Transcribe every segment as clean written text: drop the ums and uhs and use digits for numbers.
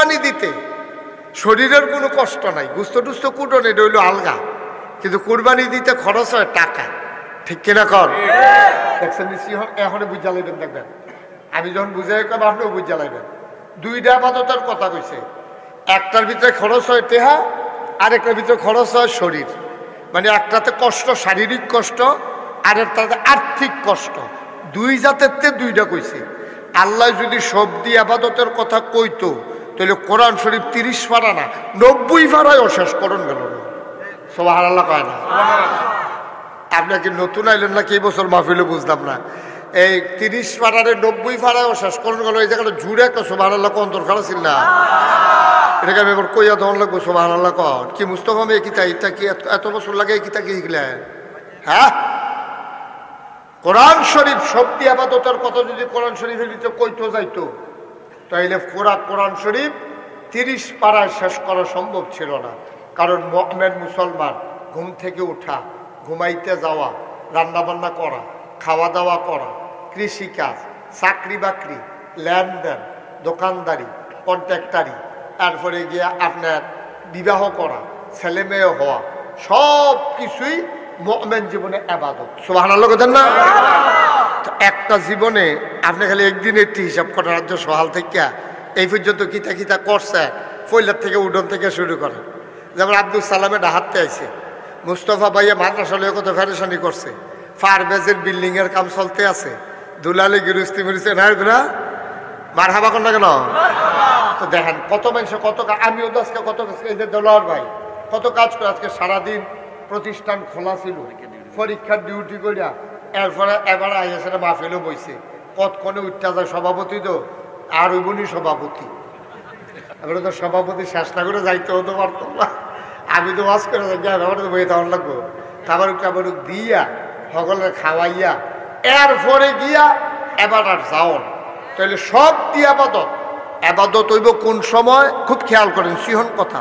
কুরবানি দিতে শরীরের কোনো কষ্ট নাই, গুস্ত টুস্ত কুটন, এটা হইলো আলগা, কিন্তু কুরবানি দিতে খরচ হয় টাকা। ঠিক কিনা কর? দেখছেন নিশ্চয় এখন বুঝা লাইবেন, দেখবেন আমি যখন বুঝাই কম আপনিও বুঝা লাইবেন। দুইটা আপাততার কথা কইছে, একটার ভিতরে খরচ হয় টেহা, আরেকটার ভিতরে খরচ হয় শরীর। মানে একটাতে কষ্ট শারীরিক কষ্ট, আর একটাতে আর্থিক কষ্ট, দুই জাতের দুইটা কইছে। আল্লাহ যদি শব্দি আবাদতের কথা কইতো তাহলে কোরআন শরীফ 30 পারা না 90 পারায় শেষ করুন গেল না। সুবহানাল্লাহ কয় না? আপনাকে নতুন আইলেন নাকি এই বছর মাহফিলে বুঝলাম না। এই 30 পারারে 90 পারায় শেষ করুন গেল, এই জায়গাটা জুড়ে একটা সুবহানাল্লাহ কোন দরকার ছিল না? এটাকে আমি এবার কইয়া তখন লাগবো সুবহানাল্লাহ কন কি মুস্তফা মেয়ে কিতা এটা কি এত বছর লাগে কিতা কি শিখলেন? হ্যাঁ, কোরআন শরীফ শব্দি আবাদতের কথা যদি কোরআন শরীফের ভিতরে কইতো যাইতো তাইলে কোরআন শরীফ 30 পারায় শেষ করা সম্ভব ছিল না। কারণ মুমিন মুসলমান ঘুম থেকে উঠা, ঘুমাইতে যাওয়া, রান্না বান্না করা, খাওয়া দাওয়া করা, কৃষিকাজ, চাকরি বাকরি, লেনদেন, দোকানদারি, কন্ট্রাক্টারি, তারপরে গিয়ে আপনার বিবাহ করা, ছেলে মেয়ে হওয়া, সব কিছুই মুমিন জীবনে ইবাদত। সুবহানাল্লাহ বলেন না? তো একটা জীবনে আপনি খালি একদিন একটি হিসাব করার রাজ্য সহাল থেকে এই পর্যন্ত কিতা কিতা করছে, পয়লার থেকে উডন থেকে শুরু করে। যেমন আব্দুল সালামে ডাহাতে আইছে, মুস্তফা ভাইয়া মাদ্রাসা লয়ে কত ফেরেশানি করছে, ফারবেজের বিল্ডিং এর কাম চলতে আছে, দুলালে গিরুস্তি মরিছে না দুলা মারহাবা কোন না কেন? তো দেখেন কত মানুষ কত, আমিও তো আজকে কত, এই যে দোলার ভাই কত কাজ করে, আজকে সারাদিন প্রতিষ্ঠান খোলা ছিল, পরীক্ষার ডিউটি করিয়া এরপরে এবার আইসে মাহফিলও বইছে, কতক্ষণে উঠতে যায় সভাপতি তো আর ওইবনি সভাপতি, এবারে তো সভাপতি শেষ না করে যাইতে হতো পারতো না। আমি তো ওয়াজ করে যাই বই তখন লাগবো, খাবার টাবার দিয়া সকলে খাওয়াইয়া এরপরে গিয়া এবার আর যাওন, তাহলে সব দিয়ে আবাদত। আবাদত হইব কোন সময় খুব খেয়াল করেন, সিহন কথা।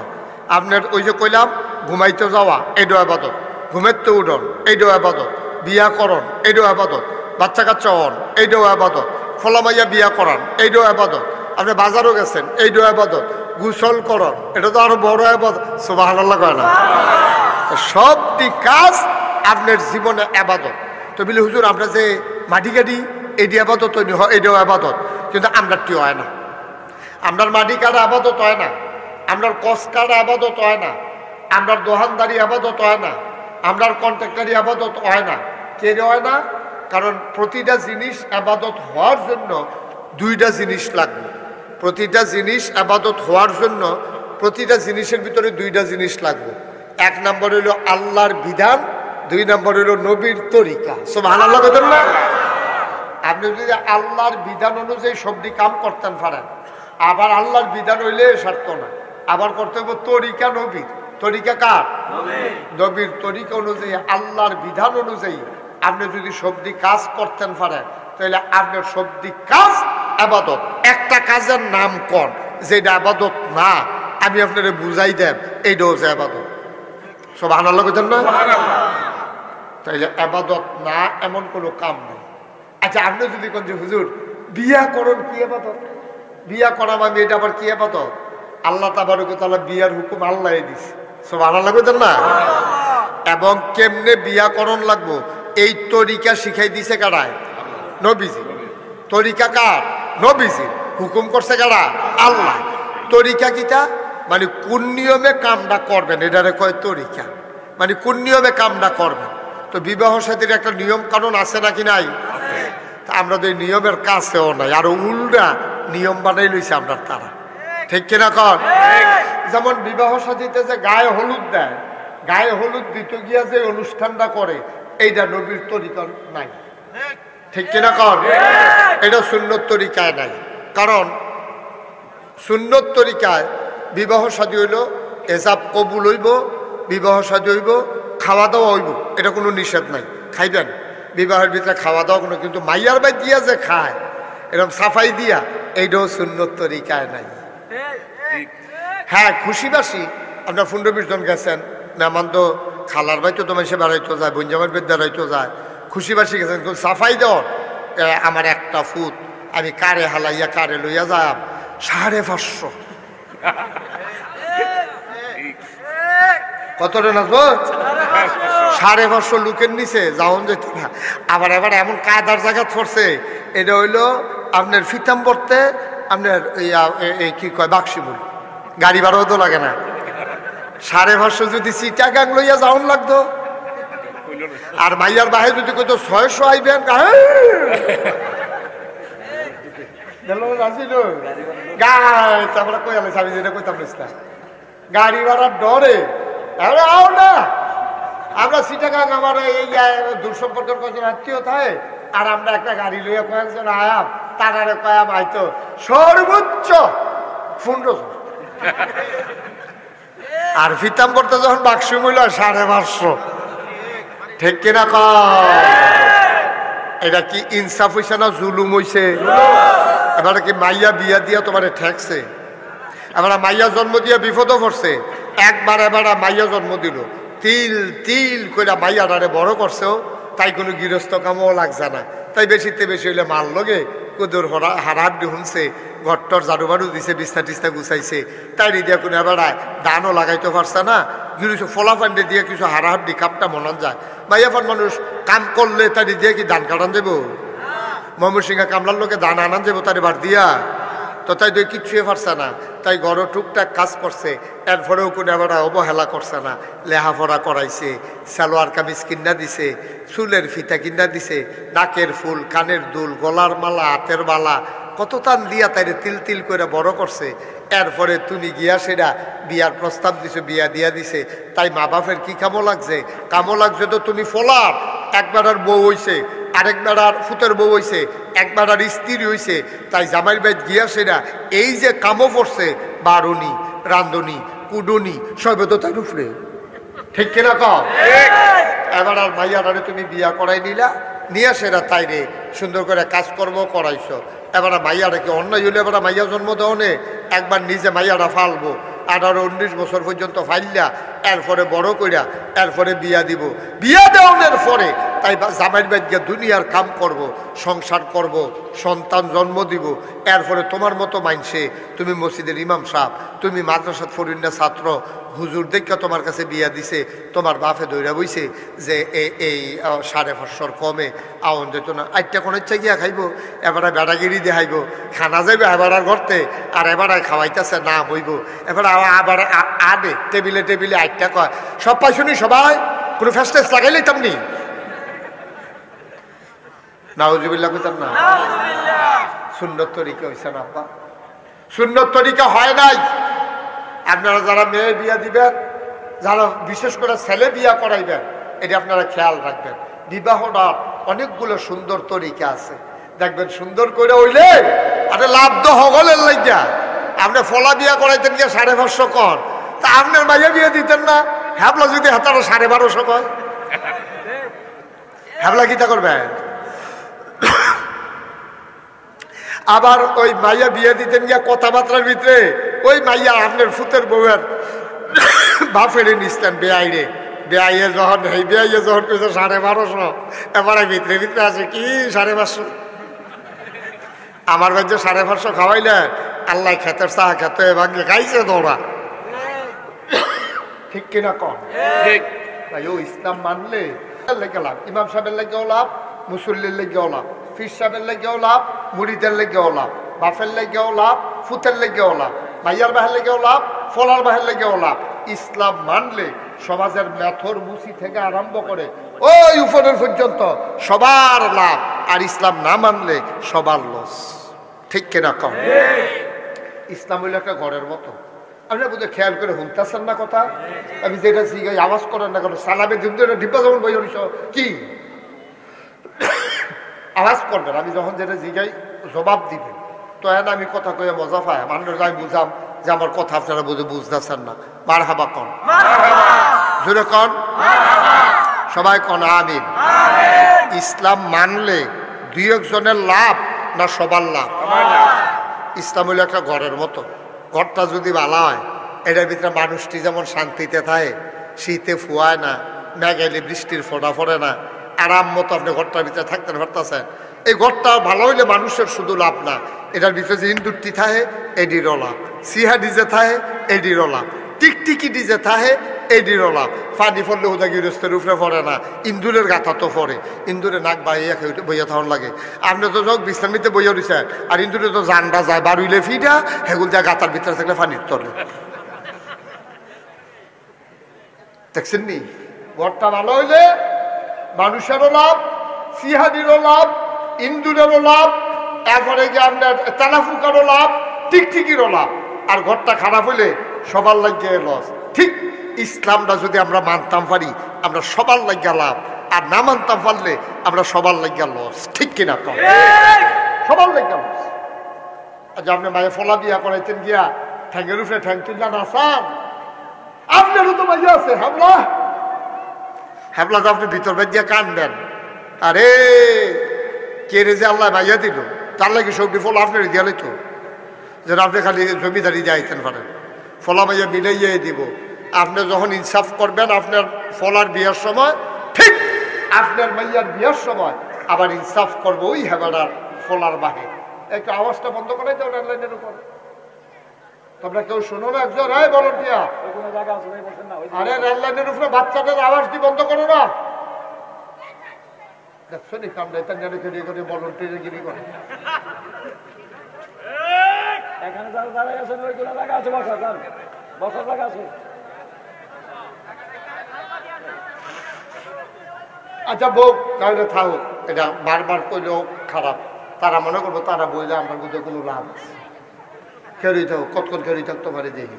আপনার ওই যে কইলাম ঘুমাইতে যাওয়া এইটাও আবাদত, ঘুমেতে উঠন এইটাও আবাদত, বিয়া করন এইটাও আবাদত, বাচ্চা কাচ্চা হন এইটাও আবাদত, ফলামাইয়া বিয়া করান এইটাও আবাদত, আপনি বাজারও গেছেন এইটাও আবাদত, গোসল করন এটা তো আরো বড় আবাদত। সুবহানাল্লাহ কয় না? সবটি কাজ আপনার জীবনে আবাদত। তো বলি হুজুর আমরা যে মাটি কাটি এটি আবাদত হয়, এটাও আবাদত, কিন্তু আমরারটি হয় না। আমরার মাটি কাটা আবাদত হয় না, আমরার কস কাটা আবাদত হয় না, আমরার দোহানদারি আবাদত হয় না, আমরার কন্ট্রাক্টারি আবাদত হয় না। কে হয় না? কারণ প্রতিটা জিনিস আবাদত হওয়ার জন্য দুইটা জিনিস লাগবে। প্রতিটা জিনিস আবাদত হওয়ার জন্য প্রতিটা জিনিসের ভিতরে দুইটা জিনিস লাগবে। এক নম্বর হইল আল্লাহর বিধান, দুই নম্বর হইল নবীর তরিকা। সুবহানাল্লাহ বলেন না? আপনি যদি আল্লাহর বিধান অনুযায়ী সবটি কাম করতেন পারেন, আবার আল্লাহর বিধান হইলে সারত না, আবার করতে হবে তরিকা নবীর। তরিকা কার? নবীর তরিকা অনুযায়ী, আল্লাহর বিধান অনুযায়ী আপনি যদি সবটি কাজ করতেন পারেন তাহলে আপনার সবটি কাজ আবাদত। একটা কাজের নাম কোন যেটা আবাদত না, আমি আপনারে বুঝাই দেব এইটাও যে আবাদত। সুবহানাল্লাহ বলেন না? তাইলে আবাদত না এমন কোনো কাম নেই। আচ্ছা আপনি যদি কোন যে হুজুর বিয়া করুন কি আবাদত, বিয়া করা মানে এটা আবার কি আবাদত? আল্লাহ তাবারক ওয়া তাআলা বিয়ার হুকুম আল্লাহ দিছে। সুবহানাল্লাহ বলেন না? এবং কেমনে বিয়া করণ লাগবো এই তরিকা শিখাই দিছে কারায়? নবীজি। তরিকা কার? নবীজি। হুকুম করছে কারা? আল্লাহ। তরিকা কিটা? মানে কোন নিয়মে কামটা করবেন এটারে কয় তরিকা, মানে কোন নিয়মে কামটা করবেন। তো বিবাহ সাথীর একটা নিয়ম কানুন আছে নাকি নাই? আমরা তো এই নিয়মের কাছেও নাই, আর উল্টা নিয়ম বানাই লইছে আমরা তারা। ঠিক কিনা কর? যেমন বিবাহ সাথীতে যে গায়ে হলুদ দেয়, গায়ে হলুদ দিতে গিয়া যে অনুষ্ঠানটা করে এইটা নবীর তরিকা নাই। ঠিক কিনা কর? এটা সুন্নত তরিকায় নাই। কারণ সুন্নত তরিকায় বিবাহ সাদী হইল এজাব কবুল হইব, বিবাহ সাদী হইব, খাওয়া দাওয়া হইব, এটা কোনো নিষেধ নাই, খাইবেন বিবাহের ভিতরে খাওয়া দাওয়া কোনো, কিন্তু মাইয়ার বাই দিয়া যে খায় এরকম সাফাই দিয়া এইটাও সুন্নত তরিকায় নাই। হ্যাঁ খুশিবাসী আপনার 15-20 জন গেছেন, মেহমান তো খালার বাড়িতে তো মানুষে বেড়াইতে যায়, বঞ্জামের বেদ বেড়াইতে যায়, খুশিবাসী গেছেন, কিন্তু সাফাই দেওয়ার আমার একটা ফুট আমি কারে হালাইয়া কারে লইয়া যাব 550 কতটা নাচবো? 550 লোকের নিচে যাওন যেত না। আবার এবার এমন কাদার জায়গা পড়ছে, এটা হইলো আপনার ফিতাম্বরতে আপনার কি কয় বাক্সিমুল, গাড়ি ভাড়াও তো লাগে না। 550 যদি চিটাগাং লইয়া যাওন লাগতো, আর মাইয়ার বাহে যদি কইতো 600 আইবেন, তারপরে কই আলে আমি যেটা কইতাম না, গাড়ি ভাড়ার ডরে আও না। আমরা চিটাগাং আমার এই দূর সম্পর্কের কয়েকজন আত্মীয় থাকে, আর আমরা একটা গাড়ি লইয়া কয়েকজন আয়াম, তারারে কয়াম আইতো সর্বোচ্চ 1500, আর ফিতাম্বরতে যখন বাক্সি মূল্য 550। ঠিক কিনা কয়? এটা কি ইনসাফ হইছে না জুলুম হইছে? এবারে কি মাইয়া বিয়া দিয়া তোমারে ঠেকছে? এবার মাইয়া জন্ম দিয়া বিপদও পড়ছে। একবার এবার মাইয়া জন্ম দিল, তিল তিল করে মাইয়াটারে বড় করছেও, তাই কোনো গৃহস্থ কামও লাগছে না। তাই বেশিতে বেশি হইলে মাল লগে কুদুর হারাহাড্ডি শুনছে, ঘরটর ঝাড়ু বাড়ু দিছে, বিছনা টিছনা গুছাইছে, তাই দিয়া কোনো এবারায় দানও লাগাইতে পারছে না। কিছু ফলাফান্ডে দিয়ে কিছু হারাহাড্ডি কাপটা মনান যায়। মাইয়াফান মানুষ কাম করলে তাই দিয়ে কি ধান কাটান যাবো? ময়মনসিংহা কামলার লোকে দান আনান যাবো তার বার দিয়া? তো তাই তো কিচ্ছুই পারছে না। তাই ঘরও টুকটাক কাজ করছে, এরপরেও কোনো এবার অবহেলা করছে না। লেহাপড়া করাইছে, সালোয়ার কামিজ কিনা দিছে, চুলের ফিতা কিনা দিছে, নাকের ফুল, কানের দুল, গলার মালা, হাতের মালা, কত তান দিয়া তাইরে তিল তিল করে বড় করছে। এরপরে তুমি গিয়া সেটা বিয়ার প্রস্তাব দিছো, বিয়া দিয়া দিছে। তাই মা বাপের কি কামো লাগছে? কামো লাগছে তো তুমি ফলার একবার আর বউ হইছে, আরেকবার আর ফুতের বউ হইছে, একবার আর স্ত্রী হইছে। তাই জামাইর বাইত গিয়া সেটা এই যে কামো পড়ছে, বারুনি, রান্ধনি, কুডুনি, সবে তো তাই উপরে। ঠিক কিনা কম? এবার আর মাইয়ারে তুমি বিয়া করাই নিলা, নিয়ে সেটা তাইরে সুন্দর করে কাজকর্ম করাইছো। এবার মাইয়াটা কি অন্যায় হইলে এবার মাইয়া জন্ম দেওয়ানে একবার নিজে মাইয়াটা ফালবো, 18-19 বছর পর্যন্ত ফাইল্লা, এরপরে বড় কইরা এরপরে বিয়া দিব। বিয়া দেওয়ানোর পরে তাই জামাইর বাইত গিয়া দুনিয়ার কাম করব, সংসার করব, সন্তান জন্ম দিব। এরপরে তোমার মতো মাইনসে, তুমি মসজিদের ইমাম সাহেব, তুমি মাদ্রাসাত ফরিন্না ছাত্র, হুজুর দেখা তোমার কাছে বিয়া দিছে, তোমার বাপে দৈরা বইছে যে এই 550 কমে আওন যেত না, আটটা কোনো ইচ্ছা গিয়া খাইব, এবারে বেড়াগিরি দেখাইব, খানা যাইবে এবার ঘরতে, আর এবার খাওয়াইতেছে না হইব, এবার আবার আনে টেবিলে টেবিলে আটটা কয়। সব পাইছনি সবাই? কোনো ফেস্টেস লাগাইলেই তেমনি নাউজুবিল্লাহ কইতাম না। সুন্নত তরিকা হইছে না আব্বা, সুন্নত তরিকা হয় নাই। আপনারা যারা মেয়ে বিয়া দিবেন, যারা বিশেষ করে ছেলে বিয়া করাইবেন, এটা আপনারা খেয়াল রাখবেন। বিবাহটার অনেকগুলো সুন্দর তরিকা আছে, দেখবেন সুন্দর করে হইলে আরে লাভ তো হগলের লাগিয়া। আপনি ফলা বিয়া করাইতেন গিয়ে 550 কর, তা আপনার মাইয়া বিয়ে দিতেন না? হ্যাবলা যদি হাতারা 1250 কয়, হ্যাবলা কিটা করবেন? আবার ওই মাইয়া বিয়ে দিতেন গিয়া কথাবার্তার ভিতরে ওই মাইয়া আপনার ফুতের বউয়ের বাপেরে নিচ্ছেন বেআইরে, বেআইয়ে যখন এই বেআইয়ে যখন কইছে 1250, এবারে ভিতরে ভিতরে আছে কি 550। আমার বাড়িতে 550 খাওয়াইলে আল্লাহ খেতের চা খেতে ভাঙ্গে খাইছে দৌড়া। ঠিক কিনা কন? ভাই ও ইসলাম মানলে লেগে লাভ, ইমাম সাহেবের লেগেও লাভ, মুসল্লির লেগেও লাভ, ফির সাহেবের লেগেও লাভ, মুড়িদের লেগেও লাভ, বাফের লেগেও লাভ, ফুতের লেগেও লাভ, মাইয়ার বাহের লেগেও লাভ, ফলার বাহের লেগেও লাভ। ইসলাম মানলে সমাজের মেথর মুসি থেকে আরম্ভ করে ওই উপরের পর্যন্ত সবার লাভ, আর ইসলাম না মানলে সবার লস। ঠিক কিনা কম? ইসলাম হইল একটা ঘরের মতো। আপনি বুঝে খেয়াল করে শুনতেছেন না কথা? আমি যেটা জিগাই আওয়াজ করেন না কেন? সালামে ডিব্বা যেমন বই কি আওয়াজ করবেন, আমি যখন যেটা জিগাই জবাব দিবেন। তো এখন আমি কথা কয়ে মজা পাই, মানুষ আমি বুঝাম যে আমার কথা আপনারা বুঝে বুঝতেছেন না। মার হাবা কন, জোরে কন, সবাই কন আমিন। ইসলাম মানলে 2-1 লাভ না সবার লাভ? ইসলাম হইল একটা ঘরের মতো। ঘরটা যদি ভালো হয়, এটার ভিতরে মানুষটি যেমন শান্তিতে থাকে, শীতে ফুয়ায় না, মেঘাইলে বৃষ্টির ফোঁটা পড়ে না, আরাম মতো আপনি ঘরটার ভিতরে থাকতে পারতেছেন। এই ঘরটা ভালো হইলে মানুষের শুধু লাভ না, এটার ভিতরে যে ইন্দুরটি থাহে এডিরও লাভ, সিহাডি যে থাহে এডিরও লাভ, টিকটিকি যে থাহে এডিরও লাভ। পানি পড়লে ওদা গৃহস্থের উপরে পড়ে না, ইন্দুরের গাথা তো পড়ে, ইন্দুরে নাক বাইয়া বইয়া থাকুন লাগে। আপনি তো যোগ বিশ্রামিতে বইয়া রয়েছেন, আর ইন্দুরে তো জানডা যায় বাড়ুইলে ফিডা, হেগুল যা গাতার ভিতরে থাকলে পানির তলে। দেখছেন নি, ঘরটা ভালো হইলে মানুষেরও লাভ, সিহাদিরও লাভ, ইন্দুরেরও লাভ, এরপরে যে আপনার তানাফুকারও লাভ, টিকটিকিরও লাভ। আর ঘরটা খারাপ হইলে সবার লাগিয়ে লস। ঠিক ইসলামটা যদি আমরা মানতাম পারি আমরা সবার লাগিয়া লাভ, আর না মানতাম পারলে আমরা সবার লাগিয়া লস। ঠিক কিনা কম? সবার লাগিয়া লস। আজ আপনি মায়ে ফলা বিয়া করাইতেন গিয়া ঠ্যাঙ্গের উপরে ঠ্যাং তুললা না সান, আপনারও তো মাইয়া আছে হামলা, হামলা তো আপনি ভিতর বাজিয়া কানবেন, আরে কে রে যে আল্লাহ ভাইয়া দিল, তার লাগে সবটি ফল আপনার দিয়া লইতো, যেন আপনি খালি জমিদারি যাইতেন পারেন। ফলা ভাইয়া মিলাইয়া দিব। আপনি যখন ইনসাফ করবেন আপনার ফলার বিয়ার সময়, ঠিক আপনার মাইয়ার বিয়ার সময় আবার ইনসাফ করবো ওই হেবাডার ফলার বাহে। একটু আওয়াজটা বন্ধ করে দাও রেললাইনের উপর। তোমরা কেউ শোনো না একজন? হ্যাঁ বলো টিয়া, আরে রেললাইনের উপরে বাচ্চাদের আওয়াজ দিয়ে বন্ধ করো না। দেখছো নি কামড়াইতে নেড়ে করে ভলান্টিয়ার গিরি করে। এখানে যারা দাঁড়ায় আছেন ওইগুলো জায়গা আছে, বসার জায়গা আছে। আচ্ছা বউ তাহলে থাকো, এটা বারবার কইলেও খারাপ, তারা মনে করবো তারা বইলে আমার বুঝে কোনো লাভ আছে। খেরি থাকো, কতক্ষণ খেরি থাকতে পারে দেখি।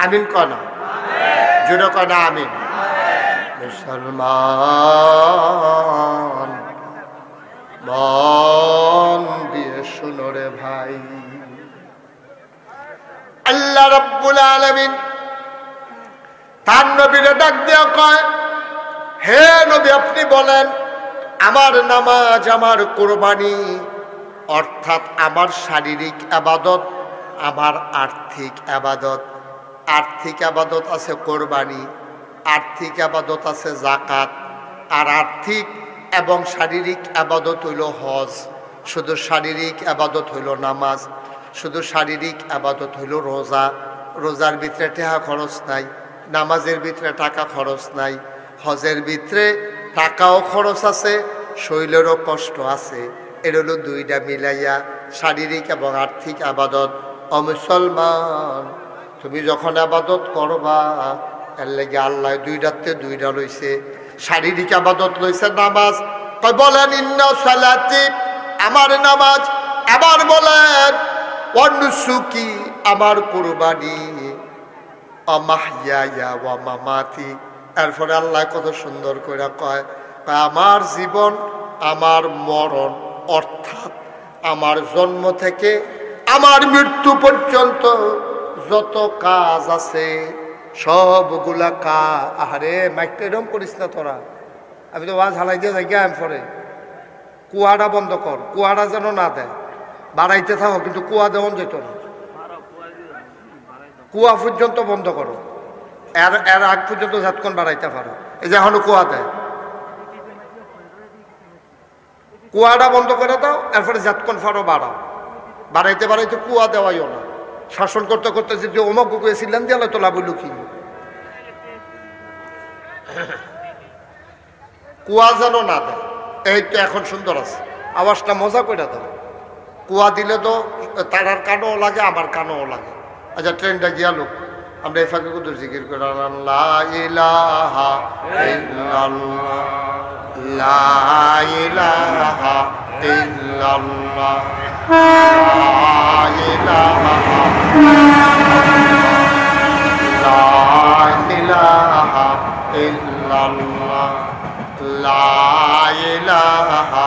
আমিন কয় না, জোরে কয় না আমিন। মুসলমান মন দিয়ে শুনো রে ভাই, আল্লাহ রাব্বুল আলামিন তার নবীরে ডাক দিয়া কয়, হে নবী আপনি বলেন আমার নামাজ, আমার কোরবানি, অর্থাৎ আমার শারীরিক আবাদত, আমার আর্থিক আবাদত। আর্থিক আবাদত আছে কোরবানি, আর্থিক আবাদত আছে যাকাত, আর আর্থিক এবং শারীরিক আবাদত হইল হজ। শুধু শারীরিক আবাদত হইল নামাজ, শুধু শারীরিক আবাদত হইল রোজা। রোজার ভিতরে টাকা খরচ নাই, নামাজের ভিতরে টাকা খরচ নাই, হজের ভিতরে টাকাও খরচ আছে, শরীরেরও কষ্ট আছে। এর হলো দুইটা মিলাইয়া শারীরিক এবং আর্থিক আবাদত। ও মুসলমান, তুমি যখন আবাদত করবা এর লেগে আল্লাহ দুইটাতে দুইটা লইছে। শারীরিক আবাদত লইছে নামাজ, কয় বলেন ইন্না সালাতি আমার নামাজ, আবার বলেন ওয়ানুসুকি আমার কুরবানি, অমাহইয়া ওয়া মামাতি। এরপরে আল্লাহ কত সুন্দর করে কয়, আমার জীবন আমার মরণ, অর্থাৎ আমার জন্ম থেকে আমার মৃত্যু পর্যন্ত যত কাজ আছে সবগুলা আহারে মাইকটা এরকম করিস না তোরা, আমি তো ওয়াজ হালাই দিয়ে যাই আমি পরে। কুয়াটা বন্ধ কর, কুয়াটা যেন না দেয়, বাড়াইতে থাকো কিন্তু কুয়া দেওয়ান যেত না। কুয়া পর্যন্ত বন্ধ করো, এর আগ পর্যন্ত যতক্ষণ বাড়াইতে পারো। এই যে এখনো কুয়া দেয়, কুয়াটা বন্ধ করে দাও, এরপরে যতক্ষণ পারো বাড়াও। বাড়াইতে বাড়াইতে কুয়া দেওয়াইও না। শাসন করতে করতে যদি অমক গুছিলাম দিয়ে তো লাভ হইল কি? কুয়া যেন না দেয়। এই তো এখন সুন্দর আছে, আওয়াজটা মজা করে দাও। কুয়া দিলে তো তারার কানও লাগে, আমার কানও লাগে। আচ্ছা ট্রেনটা গিয়া লোক আমরা এই ফাঁকে কত জিকির করে লা ইলাহা ইল্লাল্লাহ, লা ইলাহা ইল্লাল্লাহ, লা ইলাহা, লা ইলাহা ইল্লাল্লাহ, লা ইলাহা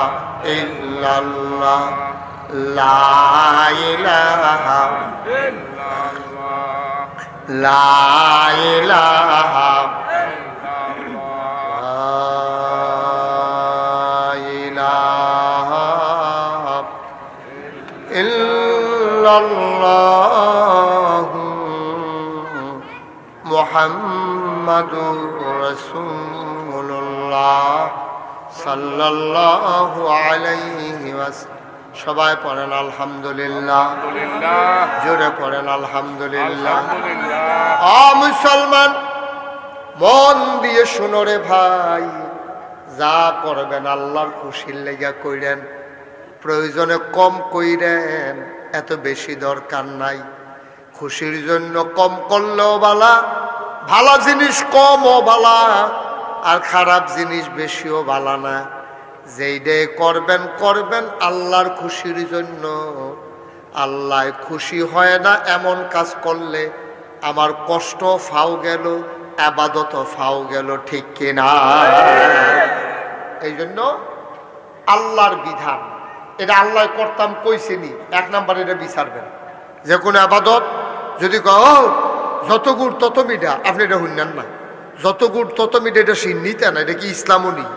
ইল্লাল্লাহ, লা ইলাহা লা ইলাহা ইল্লাল্লাহু মুহাম্মাদুর রাসূলুল্লাহ সাল্লাল্লাহু আলাইহি ওয়াসাল্লাম। সবাই পড়েন আলহামদুলিল্লাহ, জোরে পড়েন আলহামদুলিল্লাহ। মুসলমান মন দিয়ে শুনো রে ভাই, যা করবেন আল্লাহর খুশির লেগা কইরেন, প্রয়োজনে কম কইরেন, এত বেশি দরকার নাই। খুশির জন্য কম করলেও বালা, ভালো জিনিস কমও বালা, আর খারাপ জিনিস বেশিও বালা না। যেইটাই করবেন করবেন আল্লাহর খুশির জন্য। আল্লাহ খুশি হয় না এমন কাজ করলে আমার কষ্ট ফাও গেল, আবাদত ফাও গেল, ঠিক কিনা? এই জন্য আল্লাহর বিধান, এটা আল্লাহ করতাম কইছেনি, এক নাম্বার এটা বিচারবেন। যে কোনো আবাদত যদি যত গুড় তত মিঠা, আপনি এটা শুনলেন না, যত গুড় তত মিঠা, এটা সিন্নিতে না, এটা কি ইসলামও নেই।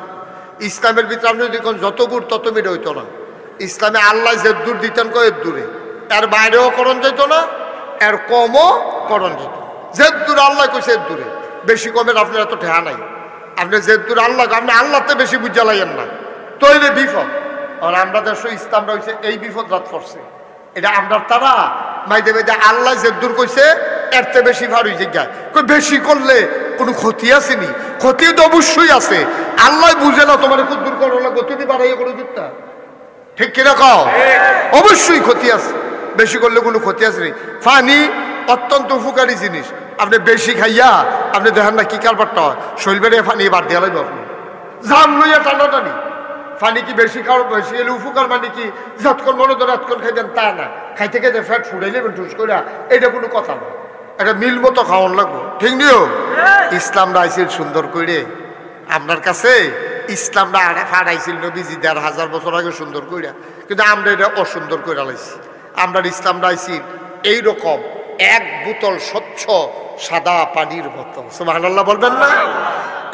ইসলামের ভিতরে আপনি যদি যত গুড় তত মিঠা হইতো না। ইসলামে আল্লাহ যে দূর দিতেন এর দূরে, এর বাইরেও করণ যেত না, এর কমও করণ যেত। যে দূর আল্লাহ কইছে এর দূরে, বেশি কমের আপনার এত ঠেহা নাই। আপনি যে দূর আল্লাহ, আপনি আল্লাহতে বেশি বুঝা লাগেন না, তো এই বিপদ। আর আমরা দেশ ইসলামটা হয়েছে এই বিপদ রাত করছে, এটা আমরা তারা মাইদে মাইদে আল্লাহ যে দূর কইছে এর চেয়ে বেশি ভার হয়ে যায়। বেশি করলে কোনো ক্ষতি আসেনি, ক্ষতি তো অবশ্যই আছে। আল্লাহ বুঝে না তোমার খুব দূর করো লাগবে, তুমি বাড়াইয়া করে দিতা, ঠিক কিনা কও? অবশ্যই ক্ষতি আছে, বেশি করলে কোনো ক্ষতি আসেনি। পানি অত্যন্ত উপকারী জিনিস, আপনি বেশি খাইয়া আপনি দেখেন না কি কারবারটা হয়, শরীর বেড়ে পানি বাদ দেওয়া লাগবে। আপনি জাম লইয়া টানাটানি, পানি কি বেশি খাওয়ার বেশি এলে উপকার, মানে কি যতক্ষণ মনে ধরে এতক্ষণ খাইতেন তা না, খাইতে খাইতে ফ্যাট ফুটাই নেবেন ঠুস করে, এটা কোনো কথা না। একটা মিল মতো খাওয়ান লাগবো, ঠিক নিও। ইসলামটা আইছিল সুন্দর করে আপনার কাছে, ইসলামটা ফাড়াইছিল নবীজি ১,৫০০ বছর আগে সুন্দর কইরা, কিন্তু আমরা এটা অসুন্দর করে লাইছি। আমরা ইসলামটা আইছি এইরকম এক বোতল স্বচ্ছ সাদা পানির বোতল, সুবহানাল্লাহ বলবেন না?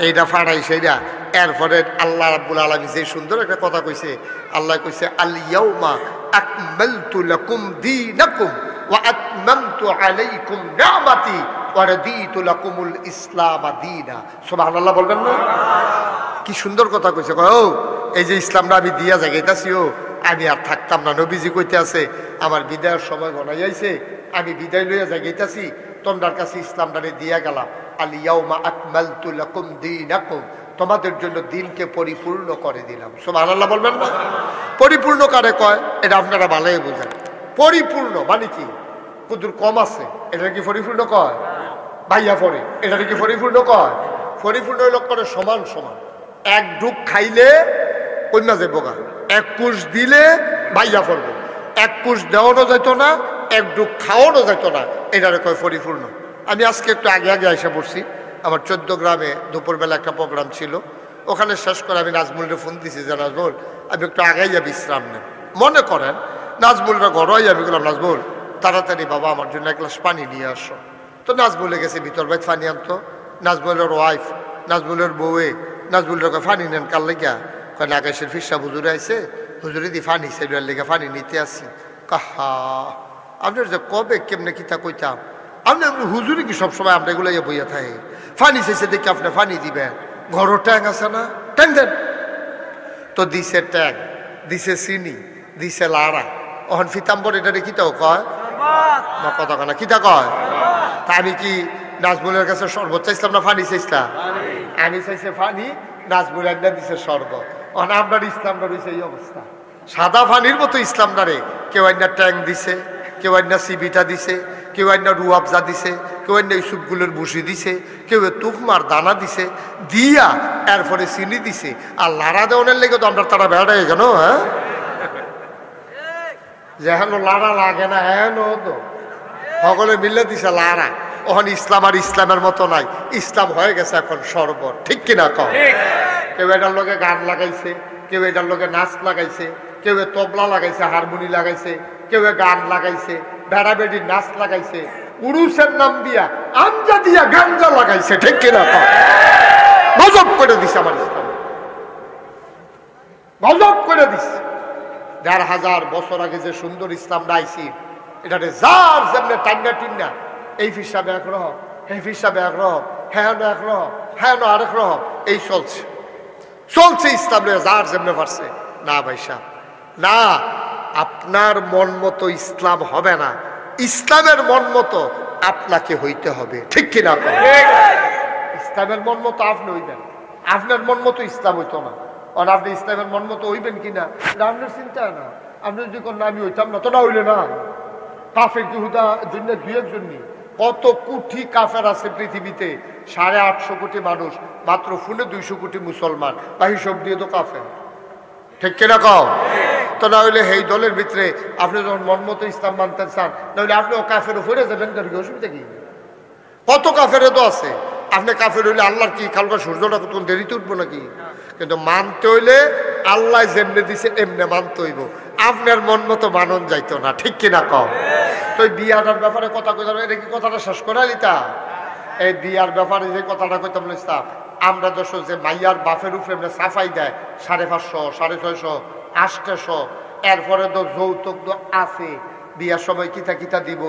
এইটা ফাড়াই সেইটা। এরপরে আল্লাহ রাব্বুল আলামিন যে সুন্দর একটা কথা কইছে, আল্লাহ কইছে আল ইয়াউমা আকমালতু লাকুম দীনাকুম ওয়া আতমামতু আলাইকুম নি'মাতি ওয়া রাদিতু লাকুমুল ইসলাম দীনা। সুবহানাল্লাহ বলবেন না? কি সুন্দর কথা কইছে। ও এই যে ইসলামটা আমি দিয়া জাগাইতাছি, ও আমি আর থাকতাম না। নবীজি কইতে আছে আমার বিদায়ের সময় গনাই আইছে, আমি বিদায় লইয়া জাগাইতাছি, তোমার কাছে ইসলামটারে দিয়া গেলাম। আল ইয়াউমা আকমালতু লাকুম দীনাকুম, তোমাদের জন্য দিনকে পরিপূর্ণ করে দিলাম। সুবহানাল্লাহ বলবেন না? পরিপূর্ণ কারে কয় এটা আপনারা ভালোই বুঝেন। পরিপূর্ণ মানে কি? কুদুর কম আছে, এটা কি পরিপূর্ণ কয়? ভাইয়া পড়ে, এটা কি পরিপূর্ণ কয়? পরিপূর্ণ লোক করে সমান সমান। এক ডুব খাইলে কন্যা যে বোকা, এক কুশ দিলে ভাইয়া পড়বে, এক কুশ দেওয়ানো যেত না, এক ডুব খাওয়ানো যেত না, এটারে কয় পরিপূর্ণ। আমি আজকে একটু আগে আগে এসে পড়ছি, আমার 14 গ্রামে দুপুরবেলা একটা প্রোগ্রাম ছিল, ওখানে শেষ করে আমি নাজমুলরে ফোন দিছি যে নাজমুল আমি একটু আগাইয়া বিশ্রাম নেন। মনে করেন নাজমুলরা ঘরোই, আমি বললাম নাজমুল তাড়াতাড়ি বাবা আমার জন্য এক গ্লাস পানি নিয়ে আসো। তো নাজমুলে গেছে ভিতর ভাই পানি আনতো। নাজমুলের ওয়াইফ, নাজমুলের বউয়ে নাজমুলের পানি নেন কার লেগা? কয় নাগেশের ফিরসা হুজুরে আইসে, হুজুরে দি পানি সেটার লেগে পানি নিতে আসি। কাহা আপনার যে কবে কেমনে কিতা কইতাম, আপনি হুজুরে কি সবসময় আমরা এগুলো বইয়া থাকি? পানি চাইছে দেখি আপনি পানি দিবেন, ঘরও ট্যাং আছে না, ট্যাং দেন। তো দিছে ট্যাং, দিছে চিনি, দিছে লাড়া। ওখান ফিতাম্বর এটারে কিতাও কয় না, কথা কয় না, কিতা কয়? তা আমি কি নাজমুলের কাছে শরবত চাইছিলাম না পানি চাইছিলাম? আমি চাইছে পানি, নাজমুল একটা দিছে শরবত। ওখানে আপনার ইসলামটা রয়েছে এই অবস্থা, সাদা পানির মতো ইসলামটারে কেউ একটা ট্যাং দিছে, কেউ একটা সিবিটা দিছে, কেউ একটা রুয়াবজা দিছে, কেউ একটা ইসুপগুলোর ভুসি দিছে, কেউ তুকমার দানা দিছে, দিয়া এরপরে চিনি দিছে। আর লাড়া দেওয়ানের লেগে তো আমরা তারা বেড়াই কেন, হ্যাঁ যেন লাড়া লাগে না, হ্যাঁ তো সকলে মিলে দিছে লাড়া। ওখানে ইসলাম আর ইসলামের মতো নাই, ইসলাম হয়ে গেছে এখন শরবত, ঠিক কিনা কম? কেউ এটার লোকে গান লাগাইছে, কেউ এটার লোকে নাচ লাগাইছে, কেউ তবলা লাগাইছে, হারমোনি লাগাইছে, কেউ গান লাগাইছে, বেড়া বেড়ির নাচ লাগাইছে, উরুসের নাম দিয়া আমজা দিয়া গাঞ্জা লাগাইছে, ঠিক কিনা কম? গজব করে দিছে আমার ইসলাম, গজব করে দিছে। ১,৫০০ বছর আগে যে সুন্দর ইসলামটা আইছি, এটাতে যার যেমনি টান্না টিন্না, এই ফিসাবে এক রহব, এই ফিসাবে এক রহব, হ্যাঁ এক রহব, হ্যাঁ আরেক রহব, এই চলছে। চলছে ইসলাম লইয়া যার যেমনে পারছে। না ভাই সাহেব, না, আপনার মন মতো ইসলাম হবে না, ইসলামের মন মতো আপনাকে হইতে হবে, ঠিক কিনা? ইসলামের মন মতো আপনি হইবেন, আপনার মন মতো ইসলাম হইতো না। আর আপনি ইসলামের মন মতো হইবেন কিনা এটা আপনার চিন্তা না। আপনি যদি কোন আমি হইতাম না, তো না হইলে না। কাফের ইহুদা জন্য দুই একজনই, কত কোটি কাফের আছে পৃথিবীতে, 850 কোটি মানুষ, মাত্র ফোনে 200 কোটি মুসলমান, বা হিসব দিয়ে তো কাফের, ঠিক কিনা কও? তো না হইলে এই দলের ভিতরে আপনি যখন মন মতো ইসলাম মানতে চান, না হলে আপনিও কাফের উপরে যাবেন, কার কি অসুবিধা কি? কত কাফেরও তো আছে। আপনি কাফের হইলে আল্লাহর কি কালকা সূর্যটা কত দেরিতে উঠবো নাকি? কিন্তু মানতে হইলে আল্লাহ যেমনে দিছে এমনে মানতে হইব, আপনার মন মতো মানন যাইতো না, ঠিক কিনা কও? তো বিয়াটার ব্যাপারে কথা কইতাম, এটা কি কথাটা শেষ করা দিতা? এই বিয়ার ব্যাপারে যে কথাটা কইতাম লিস্তাম, আমরা দেশ যে মাইয়ার বাফের উপরে এমনি সাফাই দেয় 550, 650, 800, এরপরে তো যৌতুক তো আছে, বিয়ার সময় কিতা কিতা দিব,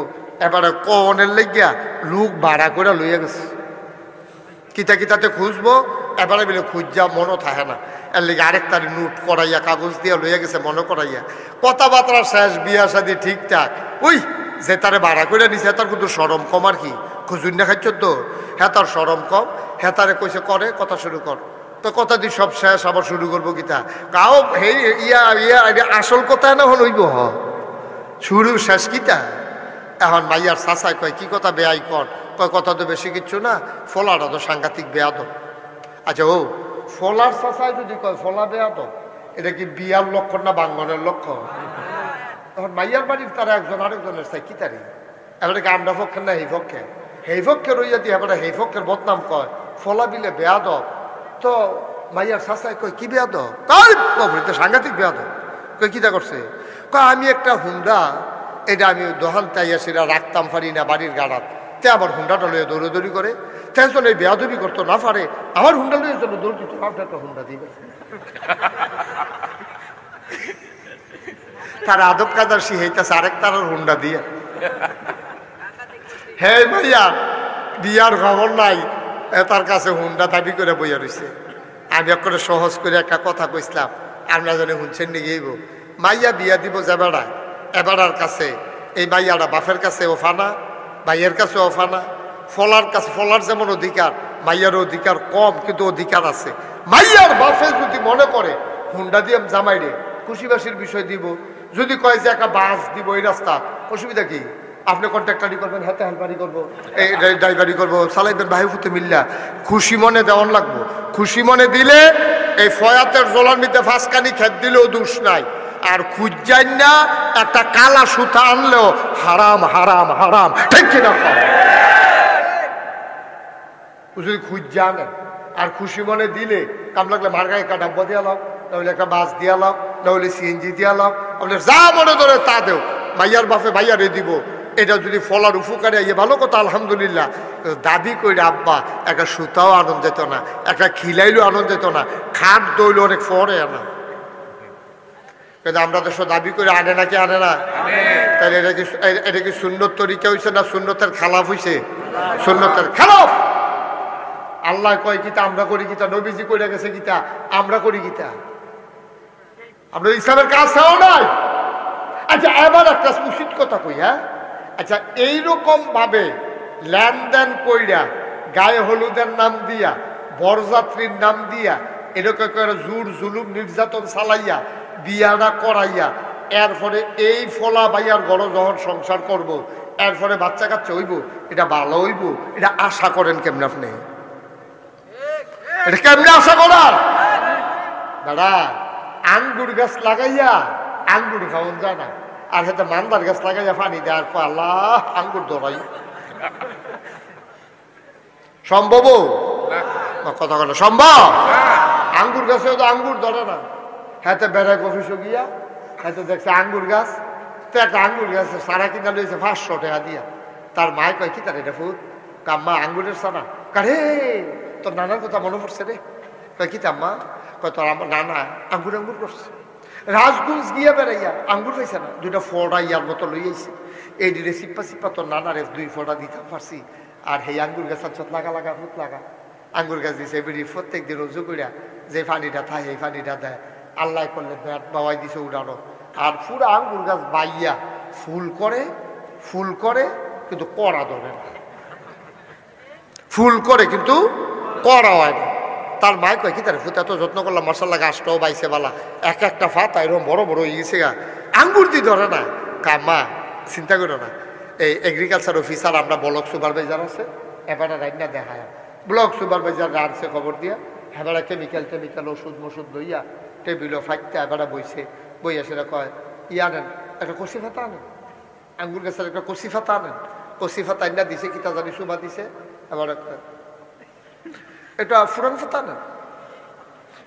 এবারে কনের লেগিয়া লোক ভাড়া করে লইয়া গেছে, কিতা কিতাতে খুঁজবো, এবারে বলে খুঁজা মনও থাকে না, এর লেগে আরেকটার নোট করাইয়া কাগজ দিয়া লইয়া গেছে মনে করাইয়া, কথাবার্তা শেষ, বিয়া শাদি ঠিকঠাক। ওই যে তারে ভাড়া করে নিছে তার কিন্তু সরম কম, আর কি খুঁজুন না খাইছ তো, হ্যাঁ তার সরম কম, হ্যাঁ তারে কইছে করে কথা শুরু কর, তো কথা দিয়ে সব শেষ, আবার শুরু করবো কিতা কাও হে ইয়া ইয়া আসল কথা না হল হইব, শুরু শেষ কিতা। এখন মাইয়ার চাচাই কয় কি কথা বেয়াই কর, কয় কথা তো বেশি কিচ্ছু না, ফলাটা তো সাংঘাতিক বেয়াদ। আচ্ছা ও ফলার চাচাই যদি কয় ফলা বেয়াদ, এটা কি বিয়ার লক্ষণ না বাঙ্গনের লক্ষণ? তখন মাইয়ার বাড়ির তারা একজন আরেকজনের চাই কি তারি, এবারে কি আমরা পক্ষের না এই পক্ষে, এই পক্ষে রইয়া দিয়ে এবারে এই পক্ষের বদনাম কয় ফলা বিলে বেয়াদ। তো মাইয়ার চাচাই কয় কি বেয়াদ, তো সাংঘাতিক বেয়াদ। কয় কিতা করছে, কয় আমি একটা হুন্ডা, এটা আমি দোহান তাইয়াছিরা রাখতাম পারি না বাড়ির গাড়াত, তে আবার হুন্ডাটা লইয়া দৌড়ি করে, তেজন এই বেয়াদবি করতো না পারে, আমার হুন্ডা লইয়া জন্য দৌড় দিত, আপনার একটা হুন্ডা দিবে। তার আদব কাদার শিখাইতেছে আরেক তার হুন্ডা দিয়ে। হে ভাইয়া বিয়ার খবর নাই, তার কাছে হুন্ডা দাবি করে বইয়া রয়েছে। আমি করে সহজ করে একটা কথা কইসলাম, আমরা জানি শুনছেন নি গেইব, মাইয়া বিয়া দিব যে বেড়ায়, এবারার কাছে এই মাইয়াটা বাপের কাছে ওফানা, ভাইয়ের কাছে ওফানা, ফলার কাছে ফলার যেমন অধিকার, মাইয়ার অধিকার কম, কিন্তু অধিকার আছে। মাইয়ার বাপে যদি মনে করে হুন্ডা দিয়ে জামাই রে খুশিবাসীর বিষয় দিব, যদি কয় যে একটা বাস দিব এই রাস্তা, অসুবিধা কি? আপনি কন্ট্রাক্টারি করবেন, হাতে হেলপারি করবো, এই ড্রাইভারি করবো, চালাইবেন, ভাই ফুতে মিল্লা, খুশি মনে দেওয়ান লাগবো। খুশি মনে দিলে এই ফয়াতের জলার মধ্যে ফাঁসকানি খেত দিলেও দোষ নাই, আর খুঁজাই না একটা কালা সুতা আনলেও হারাম হারাম হারাম, ঠিক কিনা? যদি খুঁজা আনেন আর খুশি মনে দিলে কাম লাগলে মার্গায় একটা ডাব্বা দিয়া লাও, নাহলে একটা বাস দিয়া লাও, নাহলে সিএনজি দিয়া লাও, আপনার যা মনে ধরে তা দেও, মাইয়ার বাপে মাইয়ারে দিব। এটা যদি ফলার উপকারে ইয়ে ভালো কথা, আলহামদুলিল্লাহ। দাবি করে আব্বা একটা সুতাও আনন্দ যেত না, একটা খিলাইলেও আনন্দ যেত না, খাট দইল অনেক পরে আনা, কিন্তু আমরা তো সব দাবি করে আনে নাকি আনে না? তাহলে এটা কি সুন্নত তরিকা হয়েছে না সুন্নতের খেলাফ হয়েছে? সুন্নতের খেলাফ। আল্লাহ কয় কিতা আমরা করি কিতা, নবীজি করে গেছে কিতা আমরা করি কিতা, আমরা ইসলামের কাজ চাও নাই। আচ্ছা এবার একটা উচিত কথা কই, হ্যাঁ আচ্ছা এইরকম ভাবে লেনদেন কইরা গায়ে হলুদের নাম দিয়া, বরযাত্রীর নাম দিয়া, এরকম করে জোর জুলুম নির্যাতন চালাইয়া বিয়াটা করাইয়া, এরপরে এই ফলা ভাইয়ার ঘর যখন সংসার করব, এরপরে বাচ্চা কাচ্চা হইব, এটা ভালো হইব, এটা আশা করেন কেমন? আপনি এটা কেমনে আশা করার? দাদা আঙ্গুর গাছ লাগাইয়া আঙ্গুর খাওয়ান যায় না, আর হাতে মান্দার গাছ লাগাইয়া পানি দেয়, আর আল্লাহ আঙ্গুর ধরাই সম্ভব? কথা বলে সম্ভব? আঙ্গুর গাছেও তো আঙ্গুর ধরে না। হাতে বেড়াক অফিসে গিয়া হাতে দেখছে আঙ্গুর গাছ, তো একটা আঙ্গুর গাছ সারা কিনা লইছে 500 টাকা দিয়া। তার মায় কয় কি তার এটা ফুট কাম্মা আঙ্গুরের সানা, কারে তোর নানার কথা মনে পড়ছে রে। কয় কি তাম্মা? কয় তোর আমার নানা আঙ্গুর আঙ্গুর করছে, রাজগুঞ্জ গিয়া বেড়াইয়া আঙ্গুর পাইছে না, 2টা ফোড়া ইয়ার মতো লইয়াছে, এই দিলে সিপ্পা সিপ্পা তোর নানারে 2 ফোড়া দিতে পারছি। আর সেই আঙ্গুর গাছ লাগা লাগা ফুট লাগা আঙ্গুর গাছ দিছে, বেরিয়ে প্রত্যেক দিন রোজু করিয়া যে পানিটা থাকে এই পানিটা দেয়। আল্লাহ করলে ব্যাট বাওয়াই দিছে উড়ানো, আর পুরো আঙ্গুর গাছ বাইয়া ফুল করে কিন্তু কড়া ধরে না, ফুল করে কিন্তু কড়া হয় না। তার মায় কয় কি তার ফুতে এত যত্ন করলাম, মার্শাল্লাহ গাছটাও বাইছে বালা, এক একটা ফাতা এরকম বড় বড় হয়ে গেছে গা, আঙ্গুর দিয়ে ধরে না। মা চিন্তা করো না, এই এগ্রিকালচার অফিসার আমরা ব্লক সুপারভাইজার আছে, এবারে রাইনা দেখায় ব্লক সুপারভাইজার আনছে খবর দিয়া, এবারে কেমিক্যাল ওষুধ মষুধ লইয়া টেবিলও ফাইতে এবারে বইছে, বইয়া সেটা কয় আনেন একটা কষি ফাতা আনেন, আঙ্গুর গাছের একটা কষি ফাতা আনেন। কষি ফাতা আইনা দিছে, কিতা জানি সুবা দিছে, এবার এটা ফুরান ফাতা আনেন,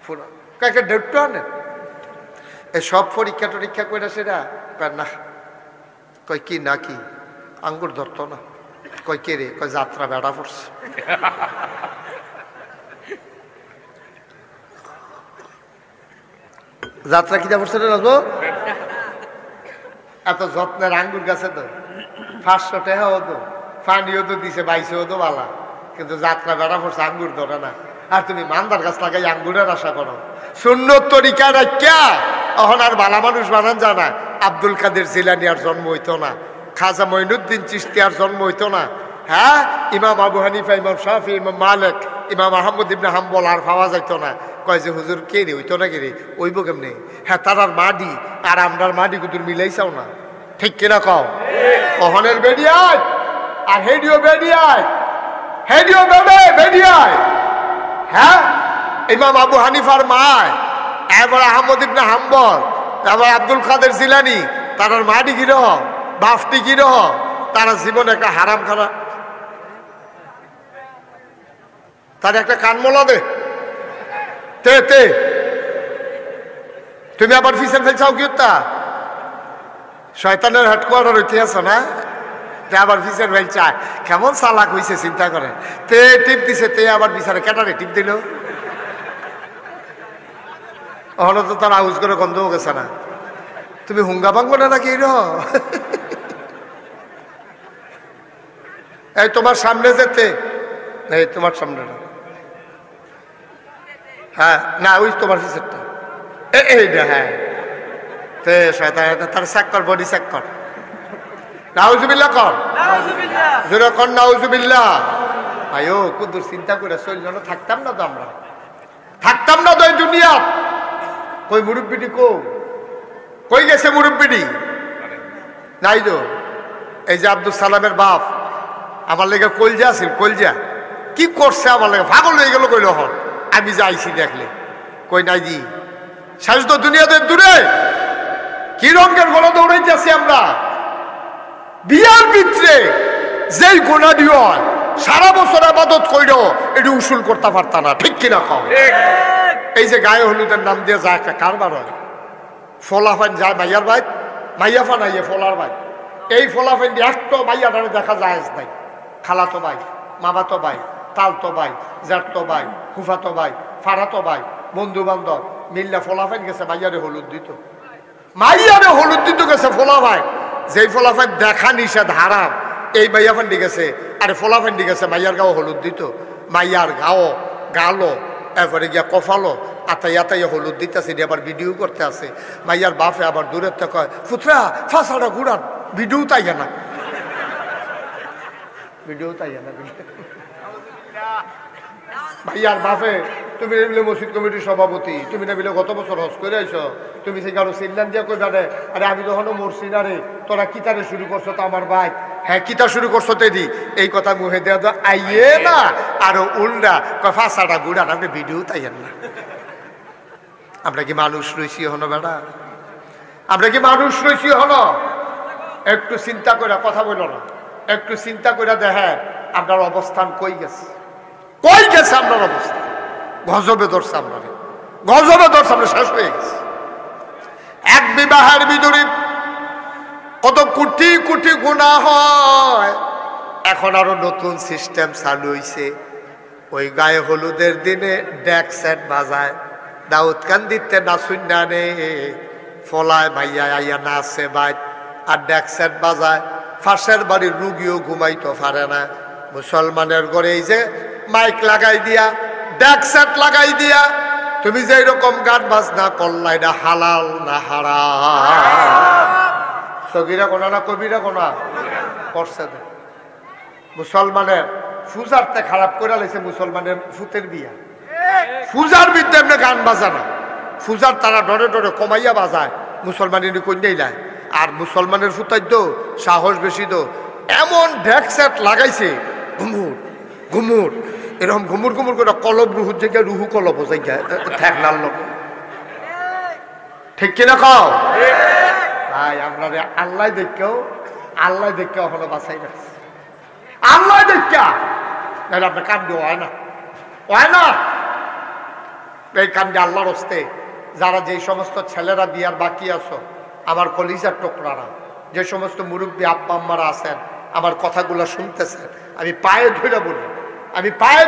ফুরান একটা ডেটটা আনেন। এই সব পরীক্ষা টরীক্ষা করে সেটা না, কয় কি না কি আঙ্গুর ধরতো না, কয় কে রে, কয় যাত্রা বেড়া পড়ছে। যাত্রা কিটা পড়ছে রে রাজু, এত যত্নের আঙ্গুর গাছে তো 500 টাকাও তো, পানিও তো দিছে, বাইশেও তো বালা, কিন্তু যাত্রা বেড়া পড়ছে আঙ্গুর ধরে না। আর তুমি মান্দার গাছ লাগাই আঙ্গুরের আশা করো, সুন্নত তরিকা রাখিয়া এখন আর বালা মানুষ বানান জানা। আব্দুল কাদের জিলানী আর জন্ম হইতো না, খাজা মঈনুদ্দিন চিশতি আর জন্ম হইতো না, হ্যাঁ ইমাম আবু হানিফা, ইমাম শাফি, ইমাম মালিক, ইমাম আহমদ ইবনে হাম্বল আর পাওয়া যাইতো না। কয় যে হুজুর কে রে, হইতো না কে রে, ওইব কেমনে? হ্যাঁ তারার মাডি আর আমরার মাডি কুতুর মিলাইছাও না, ঠিক কিনা কও? অহনের বেডিয়ায় আর হেডিও বেডিয়ায়, হেডিও বেডিয়ায়, হ্যাঁ ইমাম আবু হানিফার মায়, এবার আহমদ ইবনে হাম্বল, এবার আব্দুল কাদের জিলানী, তারার মাডি গিরহ, বাফটি গিরহ, তারা জীবনে একটা হারাম খানা, তার একটা কানমলা দে তে তুমি আবার ফিসেল ফেলছাও কি তা শয়তানের হেডকোয়ার্টার হইতে আছো না, আবার ফিসেল ফেলছায় কেমন চালাক হইছে চিন্তা করেন। তে টিপ দিছে, তে আবার বিচারে ক্যাটারে টিপ দিল, ওখানে তো তার আউজ করে গন্ধ গেছে না। তুমি হুঙ্গা ভাঙবো না নাকি র? এই তোমার সামনে যেতে, এই তোমার সামনে না, হ্যাঁ না ওই তোমার ফিসেরটা এইটা, হ্যাঁ তে শয়তান তার চেক কর, বডি চেক কর, নাউজুবিল্লাহ কর, জোরে কর নাউজুবিল্লাহ। আয়ো কুদুর চিন্তা করে চলল না, থাকতাম না তো আমরা, থাকতাম না তো এই দুনিয়া। কই মুরব্বিটি কই গেছে মুরব্বিটি? নাই তো। এই যে আব্দুল সালামের বাপ আমার লেগে কলজা আছিল, কলজা কি করছে আমার লেগে, পাগল হয়ে গেল কইল হন। আমি যে আইসি দেখলে কই নাই দি শেষ তো দুনিয়াতে দূরে, কি রঙের গোনা দৌড়াইতেছি আমরা। বিয়ার ভিতরে যেই গোনাডি হয় সারা বছর আবাদত কইল এটি উসুল করতে পারত না, ঠিক কিনা কম? এই যে গায়ে হলুদের নাম দিয়ে যা একটা কারবার হয়, ফলাফান যায় মাইয়ার ভাই, মাইয়া ফান আইয়ে ফলার ভাই, এই ফলাফান দিয়ে একটা মাইয়াটারে দেখা যায় নাই। খালাতো ভাই, মামাতো ভাই, তালতো ভাই, জ্যাঠতো ভাই, ফুফাতো ভাই, ফাড়াতো ভাই, বন্ধু বান্ধব মিল্লা ফলাফান গেছে মাইয়ারে হলুদ দিত, মাইয়ারে হলুদ দিত গেছে ফলা ভাই। যেই ফলাফান দেখা নিষেধ হারাম, এই মাইয়া ফান্ডি গেছে, আরে ফলাফান্ডি গেছে মাইয়ার গাও হলুদ দিত, মাইয়ার গাও গালো, এরপরে গিয়া কফালো, আতাইয়া হলুদ দিতেছে, আবার ভিডিও করতে আছে। মাইয়ার বাপে আবার দূরের থেকে কয় ফুতরা ফাঁসাটা ঘুরান, ভিডিও তাই না, ভিডিও তাই না। ভাইয়ার বাপে তুমি বলে মসজিদ কমিটির সভাপতি, তুমি না বলে গত বছর হজ করে আইছো, তুমি সে কারো সিল্লান দিয়া কই বারে, আরে আমি তখনও মরছি না রে, তোরা কিতারে শুরু করছো তো আমার ভাই, হ্যাঁ কিতা শুরু করছো তেদি, এই কথা মুখে দেওয়া তো আইয়ে না, আরো উল্টা কয় ফাঁসাটা গুড়ান, আপনি ভিডিও তাই না। আমরা কি মানুষ রয়েছি হনো বেড়া? আমরা কি মানুষ রয়েছি হনো? একটু চিন্তা করে কথা বলো না, একটু চিন্তা করে দেখেন আপনার অবস্থান কই গেছে, কই গেছে আপনার অবস্থান। গজবে ধরছে আমরা, গজবে ধরছে আমরা, শেষ হয়ে গেছে। এক বিবাহের ভিতরে কত কোটি কোটি গুনাহ হয়, এখন আরো নতুন সিস্টেম চালু হয়েছে। ওই গায়ে হলুদের দিনে ডেক সেট বাজায়, দাউদ কান্দিতে নাচুন নানে ফলায় ভাইয়া আইয়া নাচে বাইত আর ডেক সেট বাজায়। ফাঁসের বাড়ির রুগীও ঘুমাইতে পারে না। মুসলমানের ঘরে এই যে মাইক লাগাই দিয়া, ডেক সেট লাগাই দিয়া, তুমি যে এরকম গান বাজনা করলা এটা হালাল না হারাম? সগীরা কোনা না কবিরা কোনা করছে? মুসলমানের ফুজারতে খারাপ করে লাইছে মুসলমানের ফুতের বিয়া। ফুজার বিদ্যে এমনি গান বাজানা, ফুজার তারা ডরে ডরে কমাইয়া বাজায়, মুসলমানের কন্যাই নাই। আর মুসলমানের ফুতাই তো সাহস বেশি, তো এমন ডেক সেট লাগাইছে ঘুমুর ঘুমুর, এরকম ঘুমুর ঘুমুর করে কলব রুহুর জায়গায় রুহু কলব জায়গায় ঠেকনার লোক। ঠিক কিনা কও? ভাই আমরা আল্লাহ দেখেও এখনো বাঁচাই না, আল্লাহ দেখা আপনার কাম দিয়ে হয় না, হয় না। এই কাম দিয়ে আল্লাহর হস্তে যারা যে সমস্ত ছেলেরা বিয়ার বাকি আছো, আমার কলিজার টুকরারা, যে সমস্ত মুরব্বী আব্বা আম্মারা আছেন, আমার কথাগুলো শুনতেছেন, আমি পায়ে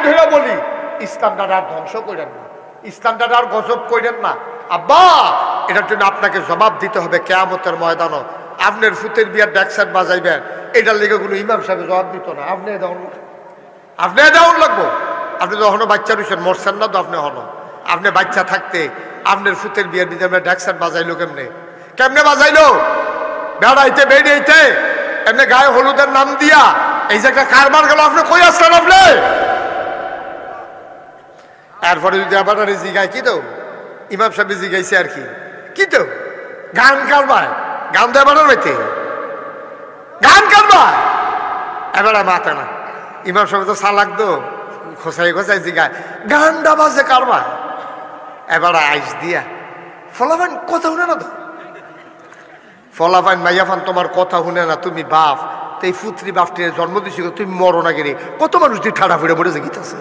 ধরে বলি ইসলামটা আর ধ্বংস করেন না, ইসলামটা আর গজব করেন না। আব্বা এটার জন্য আপনাকে জবাব দিতে হবে কিয়ামতের ময়দানও। আপনার ফুতের বিয়ার ড্যাকসার বাজাইবেন, এটার লেগে কোনো ইমাম সাহেব জবাব দিত না। আপনি দেওয়ান লাগবো। আপনি তো এখনো বাচ্চা রয়েছেন, মরছেন না তো আপনি হনো। আপনি বাচ্চা থাকতে আপনার ফুতের বিয়ের বিধে আপনার ড্যাকসার বাজাইলো কেমনে বাজাইলো? বেড়াইতে বেড়াইতে এমনি গায়ে হলুদের নাম দিয়া এই যে একটা কারবার গেল, আপনি কই আসলেন? আপনি এরপরে যদি আবার জিগায় কি তো ইমাম সাহেব জিগাইছে আর কি তো গান কারবার, গান দেয় বানার বাড়িতে গান কারবার, এবার মাথা না। ইমাম সাহেব তো চালাক তো, খোঁচাই জিগায় গানটা বাজে কারবার। এবার আইস দিয়া ফলাফান কথা শুনে না তো, ফলাফান মাইয়াফান তোমার কথা শুনে না, তুমি বাপ তো এই পুত্রী বাপটির জন্ম দিছি, তুমি মরো না গেলে কত মানুষ দিয়ে ঠাড়া ফুড়ে মরে জিগিতেছে।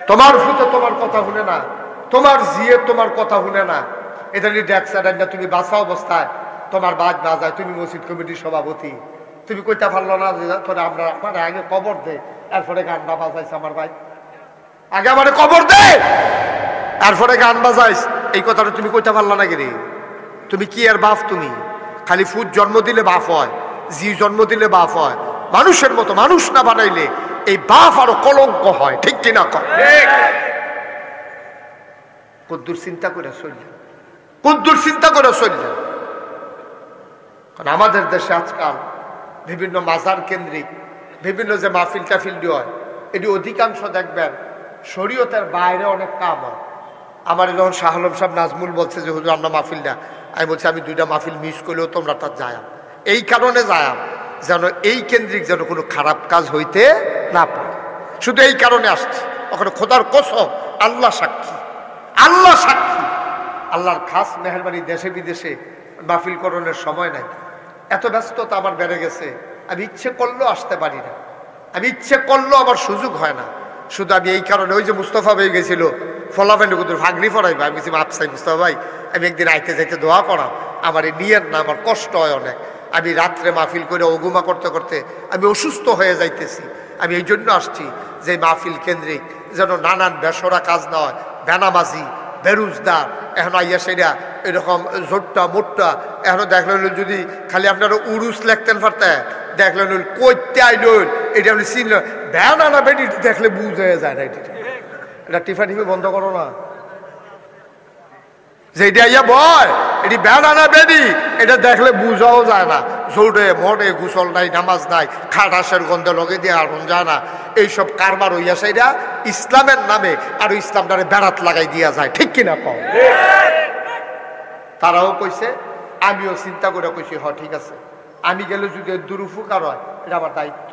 তোমার ফুতে তোমার কথা শুনে না, তোমার জিয়ে তোমার কথা শুনে না, এটা নিয়ে ড্যাক্সার তুমি বাসা অবস্থায় তোমার বাজ না যায়, তুমি মসজিদ কমিটির সভাপতি, তুমি কইতে পারলো না যে তোরা আমরা আমার আগে কবর দে, এরপরে গানটা বাজাইছে আমার ভাই, আগে আমার কবর দে এরপরে গান বাজাইস, এই কথাটা তুমি কইতে পারলা না গেলে? তুমি কি আর বাপ? তুমি খালি ফুট জন্ম দিলে বাপ হয়, জি জন্ম দিলে বাপ হয়, মানুষের মতো মানুষ না বানাইলে এই বাপ আরো কলঙ্ক হয়। ঠিক কিনা কর? কদ্দুর চিন্তা করে চললেন, কদ্দুর চিন্তা করে চললেন। কারণ আমাদের দেশে আজকাল বিভিন্ন মাজার কেন্দ্রিক বিভিন্ন যে মাহফিল টাফিল হয়, এটি অধিকাংশ দেখবেন শরীয়তের বাইরে অনেক কাম হয়। আমার যখন শাহ আলম সাহেব নাজমুল বলছে যে হুজুর আমরা মাহফিলটা, আমি বলছি আমি 2টা মাহফিল মিস করলেও তোমরা তার যায়াম, এই কারণে যায়াম যেন এই কেন্দ্রিক যেন কোনো খারাপ কাজ হইতে না পারে, শুধু এই কারণে আসছে। ওখানে খোদার কসম, আল্লাহ সাক্ষী, আল্লাহ সাক্ষী, আল্লাহর খাস মেহরবানি, দেশে বিদেশে মাহফিল করণের সময় নাই, এত ব্যস্ততা আমার বেড়ে গেছে, আমি ইচ্ছে করলেও আসতে পারি না, আমি ইচ্ছে করলেও আমার সুযোগ হয় না। শুধু আমি এই কারণে, ওই যে মুস্তফা ভাই গেছিল ফলাফেন্ডে কুতুর ফাগরি ফরাইবা, আমি গেছি মাপসাই মুস্তফা ভাই আমি একদিন আইতে যাইতে দোয়া করা, আমার এই নিয়ের না, আমার কষ্ট হয় অনেক, আমি রাত্রে মাহফিল করে ওগুমা করতে করতে আমি অসুস্থ হয়ে যাইতেছি। আমি এই জন্য আসছি যে মাহফিল কেন্দ্রিক যেন নানান বেসরা কাজ না হয়, বেনামাজি বেরুজদার এখন আইয়া সেটা এরকম জোটটা মোটটা এখন দেখলেন যদি খালি আপনারা উরুস লেখতেন পারতেন, দেখলেন কইতে আইল এটা আপনি চিনল ভ্যান আনা বেটি দেখলে বুঝ হয়ে যায় না। এটা টিফা টিফি বন্ধ করো না, যেটা ইয়া বয় এটি ভ্যান আনা বেটি এটা দেখলে বুঝাও যায় না, জোরে মোটে গুসল নাই, নামাজ নাই, খাটাসের গন্ধে লগে দিয়ে আরন যায় না, এইসব কারবার হইয়া সেইটা ইসলামের নামে আর ইসলামটারে বেড়াত লাগাই দিয়া যায়। ঠিক কিনা কও? তারাও কইছে, আমিও চিন্তা করে কইছি হ ঠিক আছে, আমি গেলে যদি দুরুফুকার হয় এটা আমার দায়িত্ব,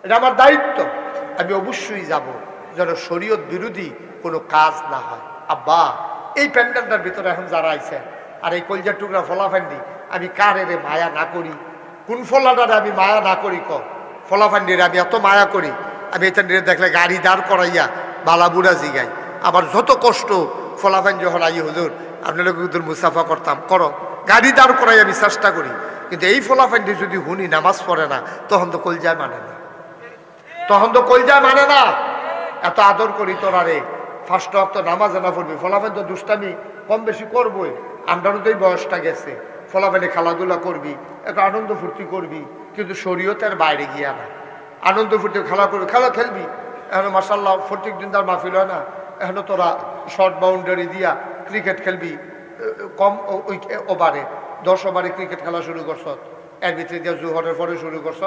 এটা আমার দায়িত্ব, আমি অবশ্যই যাব যেন শরীয়ত বিরোধী কোনো কাজ না হয়। আব্বা এই প্যান্ডেলটার ভিতরে এখন যারা আইছে আর এই কলজার টুকরা ফলাফান্ডি, আমি কারেরে মায়া না করি, কোন ফলাটারে আমি মায়া না করি ক ফলাফান্ডিরে আমি এত মায়া করি, আমি এটা দেখলে গাড়ি দাঁড় করাইয়া বালাবুড়া জিগাই, আমার যত কষ্ট ফলাফান যখন আই হুজুর আপনারা হুজুর মুসাফা করতাম করো, গাড়ি দাঁড় করাই আমি চেষ্টা করি, কিন্তু এই ফলাফান্ডি যদি হুনি নামাজ পড়ে না তখন তো কলজায় মানে না, তখন তো কলজায় মানে না। এত আদর করি তোরা রে, ফার্স্ট ওয়াক্ত নামাজ না পড়বি, ফলাফান তো দুষ্টামি কম বেশি করবই, আমরাও তো এই বয়সটা গেছে, ফলাফানে খেলাধুলা করবি, একটু আনন্দ ফুর্তি করবি, কিন্তু শরীয়তের বাইরে গিয়া না, আনন্দ ফুর্তি খেলা করবি, খেলা খেলবি। এখন মাসাল্লাহ প্রত্যেক দিন তার মাহফিল হয় না, এখন তোরা শর্ট বাউন্ডারি দিয়া ক্রিকেট খেলবি কম ওভারে 10 ওভারে ক্রিকেট খেলা শুরু করছ, এর ভিতরে দিয়া জোহরের পরে শুরু করছ,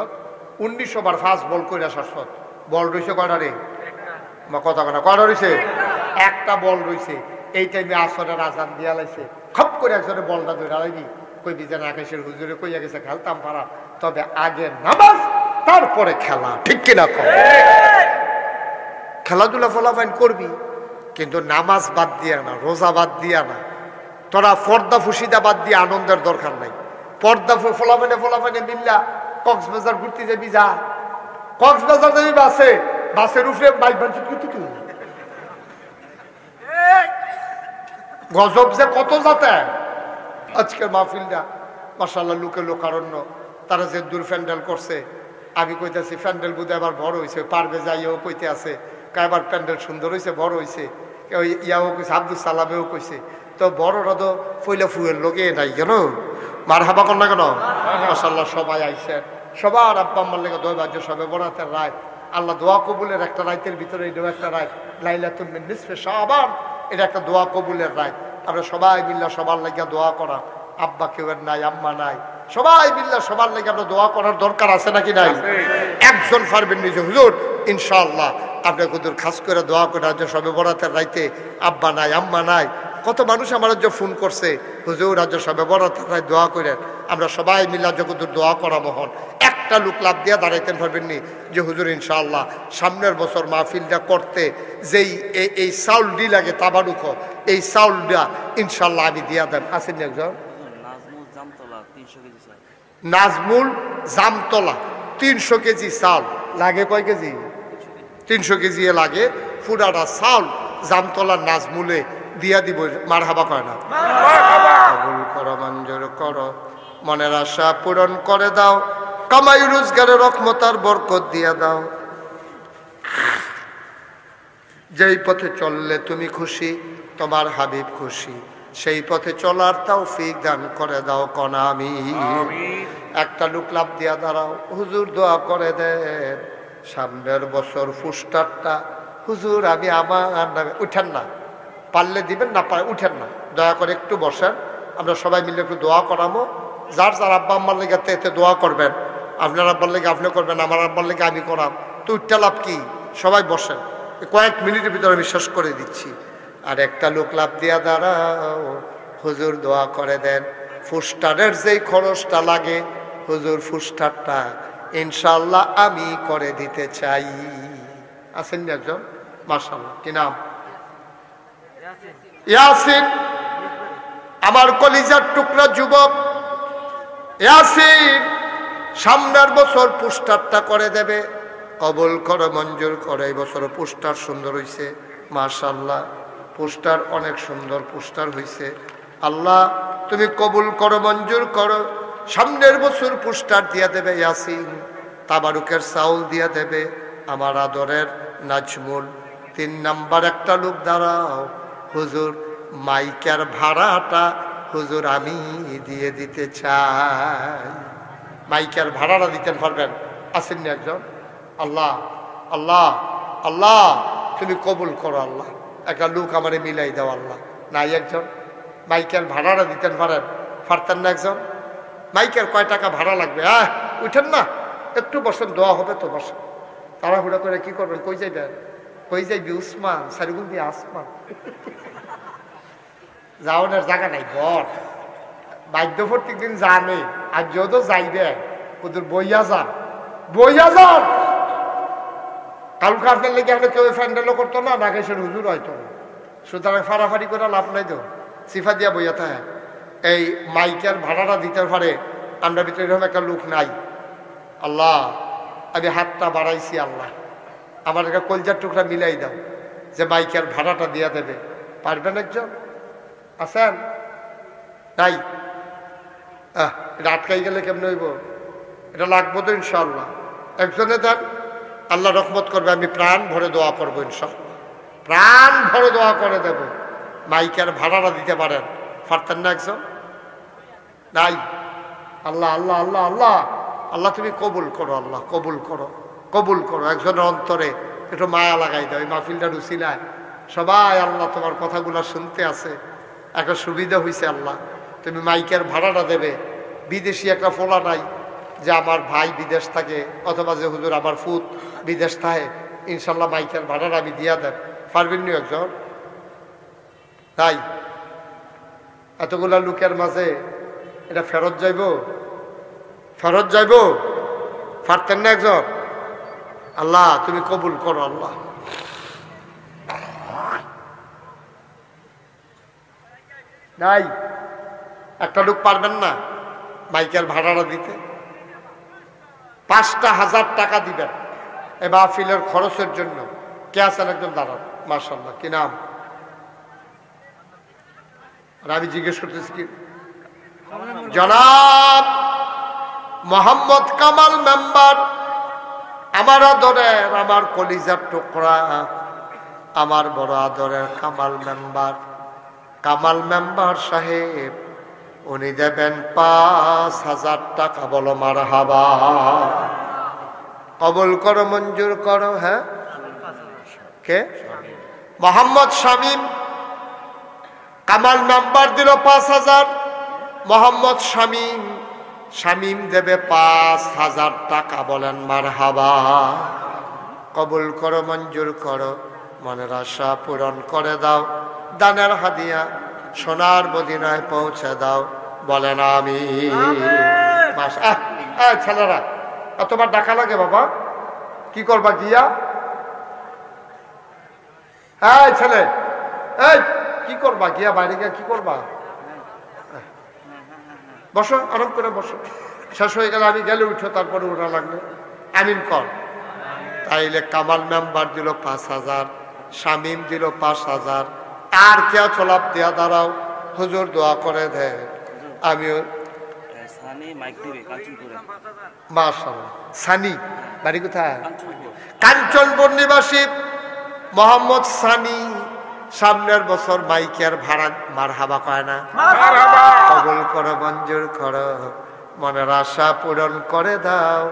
19 ওভার ফার্স্ট বল করে আসছ, বল রয়েছে কয়টা রে? কথা কথা কয়টা রয়েছে? একটা বল রয়েছে। এই টাইমে আসরের আজান দিয়া লাইছে, খপ করে একজনের বলটা ধরে আলাইবি, কইবি যে আকাশের হুজুরে কইয়া গেছে খেলতাম পারা, তবে আগে নামাজ তারপরে খেলা, ঠিক কিনা কম? খেলাধুলা ফলাফাইন করবি, কিন্তু নামাজ বাদ দিয়া না, রোজা বাদ দিয়া না, তোরা পর্দা ফুসিদা বাদ দিয়ে আনন্দের দরকার নাই। পর্দা ফলাফাইনে মিল্লা কক্সবাজার ঘুরতে যাবি, যা কক্সবাজার যাবি বাসে, বাসের উপরে বাইক বাঞ্চি গজব যে কত যাতে। আজকের মাহফিলটা মাশাআল্লাহ লোকে লোকারণ্য, তারা যে দূর প্যান্ডেল করছে, আমি কইতেছি প্যান্ডেল বোধহয় আবার বড় হয়েছে, পারবে যাইও কইতে আছে, এবার প্যান্ডেল সুন্দর হয়েছে, বড় হয়েছে, ওই ইয়াও কইছে, আব্দুল সালামেও কইছে। তো বড়রা তো পয়লা ফুয়ের লোকে নাই কেন, মার হাবা কর না কেন? মাশাআল্লাহ সবাই আইসেন, সবার আব্বা আম্মার লেগে দোয়া বাজে, সবে বরাতের রাত, আল্লাহ দোয়া কবুলের একটা রাতের ভিতরে, এটাও একটা রাত, লাইলাতুল মিন নিসফে শাবান, এটা একটা দোয়া কবুলের রাত। আমরা সবাই মিল্লা সবার লাগিয়া দোয়া করা, আব্বা কেউ নাই, আম্মা নাই, সবাই মিল্লা সবার লাগে আমরা দোয়া করার দরকার আছে নাকি নাই? একজন পারবেন নিজে, হুজুর ইনশাআল্লাহ আপনার হুজুর খাস করে দোয়া করে, আজ সবে বরাতের রাইতে আব্বা নাই, আম্মা নাই। কত মানুষ আমার যে ফোন করছে, হুজুর আজ সবে বরাতের রাত দোয়া করেন, আমরা সবাই মিল্লা হুজুর দোয়া করা মোহন। একটা লোক লাভ দিয়া দাঁড়াইতেন পারবেননি যে হুজুর ইনশাআল্লাহ সামনের বছর মাহফিলটা করতে যেই এই চাউলডি লাগে তাবারুক, এই চাউলটা ইনশাআল্লাহ আমি দিয়া দেন। আসেন একজন নাজমুল জামতলা 300 কেজি চাউল লাগে, কয় কেজি? 300 কেজি লাগে, ফুডাটা চাউল জামতলার নাজমুলে দিয়া দিব। মার হাবা কয় না? কবুল করো, মঞ্জুর করো, মনের আশা পূরণ করে দাও, কামাই রোজগারের রহমতার বরকত দিয়া দাও। যেই পথে চললে তুমি খুশি, তোমার হাবিব খুশি, সেই পথে চলার তৌফিক দান করে দাও, কনা আমিন। একটা লোক লাভ দিয়া দাঁড়াও, হুজুর দোয়া করে দেন সামনের বছর পুস্টারটা, হুজুর আমি আমার নামে। উঠেন না, পারলে দিবেন, না পারে উঠেন না, দয়া করে একটু বসেন, আমরা সবাই মিলে একটু দোয়া করামো। যার যার আব্বা আম্মার লেগে এতে দোয়া করবেন, আপনার আব্বার লেগে আপনি করবেন, আমার আব্বার লেগে আমি করাম, তো উঠটা লাভ কি? সবাই বসেন, কয়েক মিনিটের ভিতরে আমি শেষ করে দিচ্ছি। আর একটা লোক লাভ দিয়া দাঁড়াও, হুজুর দোয়া করে দেন ফুস্টারের যেই খরচটা লাগে, হুজুর ফুস্টারটা ইনশাআল্লাহ আমি করে দিতে চাই। আছেন একজন? মাশাআল্লাহ, কি নাম? ইয়াসিন, আমার কলিজার টুকরা যুবক ইয়াসিন, সামনের বছর পোস্টারটা করে দেবে, কবুল করো, মঞ্জুর করে। এই বছর পোস্টার সুন্দর হয়েছে, মাশাআল্লাহ, পোস্টার অনেক সুন্দর পোস্টার হয়েছে। আল্লাহ তুমি কবুল করো, মঞ্জুর করো, সামনের বছর পোস্টার দিয়া দেবে ইয়াসিন, তাবারুকের চাউল দিয়া দেবে আমার আদরের নাজমুল। 3 নাম্বার একটা লোক দাঁড়াও, হুজুর মাইকের ভাড়াটা হুজুর আমি দিয়ে দিতে চাই। মাইকের ভাড়াটা দিতেন পারবেন? আসেননি একজন? আল্লাহ আল্লাহ আল্লাহ তুমি কবুল করো, আল্লাহ একটা লোক আমারে মিলাই দাও আল্লাহ। নাই একজন? মাইকের ভাড়াটা দিতেন পারেন? পারতেন না একজন? মাইকের কয় টাকা ভাড়া লাগবে? উঠেন না, একটু বসেন, দোয়া হবে তো, বসেন। তাড়াহুড়া করে কি করবেন? কই যাইবেন? কই যাইবি? উসমান সারিগুল দিয়ে আসমান যাওয়ানোর জায়গা নাই, ঘর বাধ্য প্রত্যেক দিন জানে, আর যত যাইবে ওদের বইয়া যান, বইয়া যান। কালকে আপনার লেগে আমরা কেউ ফ্যান্ডেলও করতো না, নাগেশের হুজুর হয়তো না, সুতরাং ফাড়াফাড়ি করে লাভ নাই তো, সিফা দিয়া বইয়া থাকে। এই মাইকের ভাড়াটা দিতে পারে, আমরা ভিতরে এরকম একটা লোক নাই। আল্লাহ আমি হাতটা বাড়াইছি, আল্লাহ আমার একটা কলজার টুকরা মিলাই দাও যে মাইকের ভাড়াটা দিয়া দেবে। পারবেন একজন? আছেন? নাই? এটা আটকাই গেলে কেমন হইব? এটা লাগবো তো ইনশাআল্লাহ। একজনে দেন, আল্লাহ রহমত করবে, আমি প্রাণ ভরে দোয়া করবো ইনশাআল্লাহ, প্রাণ ভরে দোয়া করে দেব। মাইকের ভাড়াটা দিতে পারেন? পারতেন না একজন? নাই? আল্লাহ আল্লাহ আল্লাহ আল্লাহ আল্লাহ তুমি কবুল করো, আল্লাহ কবুল করো, কবুল করো। একজনের অন্তরে একটু মায়া লাগাই দাও, এই মাহফিলটা রুচিলায় সবাই আল্লাহ তোমার কথাগুলো শুনতে আছে, একটা সুবিধা হয়েছে আল্লাহ, তুমি মাইকের ভাড়াটা দেবে। বিদেশি একটা ফোলা নাই যে আমার ভাই বিদেশ থাকে অথবা যে হুজুর আমার ফুত বিদেশ থাকে, ইনশাল্লাহ মাইকের ভাড়াটা আমি দিয়া দেব, পারবেন নি একজন? তাই এতগুলা লোকের মাঝে এটা ফেরত যাইব? ফেরত যাইব? পারতেন না একজন? আল্লাহ তুমি কবুল করো আল্লাহ। নাই একটা লোক পারবেন না মাইকের ভাড়াটা দিতে? 5,000 টাকা দিবেন এ মাহফিলের খরচের জন্য। কে আছেন একজন দাঁড়ান? মাশাআল্লাহ, কি নাম? আর আমি জিজ্ঞেস করতেছি কি? জনাব মোহাম্মদ কামাল মেম্বার, আমার আদরের, আমার কলিজার টুকরা, আমার বড় আদরের কামাল মেম্বার। কামাল মেম্বার সাহেব উনি দেবেন 5,000 টাকা। বলো মারহাবা। কবুল করো, মঞ্জুর করো। হ্যাঁ, কে? মোহাম্মদ শামীম। কামাল মেম্বার দিল 5,000, মোহাম্মদ শামীম, শামীম দেবে 5,000 টাকা। বলেন মারহাবা। কবুল করো, মঞ্জুর করো, মনের আশা পূরণ করে দাও, দানের হাদিয়া সোনার মদিনায় পৌঁছে দাও। বলেন আমি। ছেলেরা তোমার ডাকা লাগে বাবা, কি করবা গিয়া? হ্যাঁ ছেলে, এই কি করবা গিয়া? বাইরে গিয়া কি করবা? বসো, আরাম করে বসো। শেষ হয়ে গেলে আমি গেলে উঠো, তারপরে উঠা লাগবে। আমিন কর। তাইলে কামাল মেম্বার দিল 5,000, শামীম দিল 5,000। আর কেউ চলাপ দিয়া দাঁড়াও, হুজুর দোয়া করে দেয়। আমিও মাশাআল্লাহ। সানি বাড়ি কোথায়? কাঞ্চনপুর নিবাসী মোহাম্মদ সানি। সামনের বছর মাইকের ভাড়া মারহাবা কয় না? কবুল করো, মঞ্জুর করো, মনের আশা পূরণ করে দাও,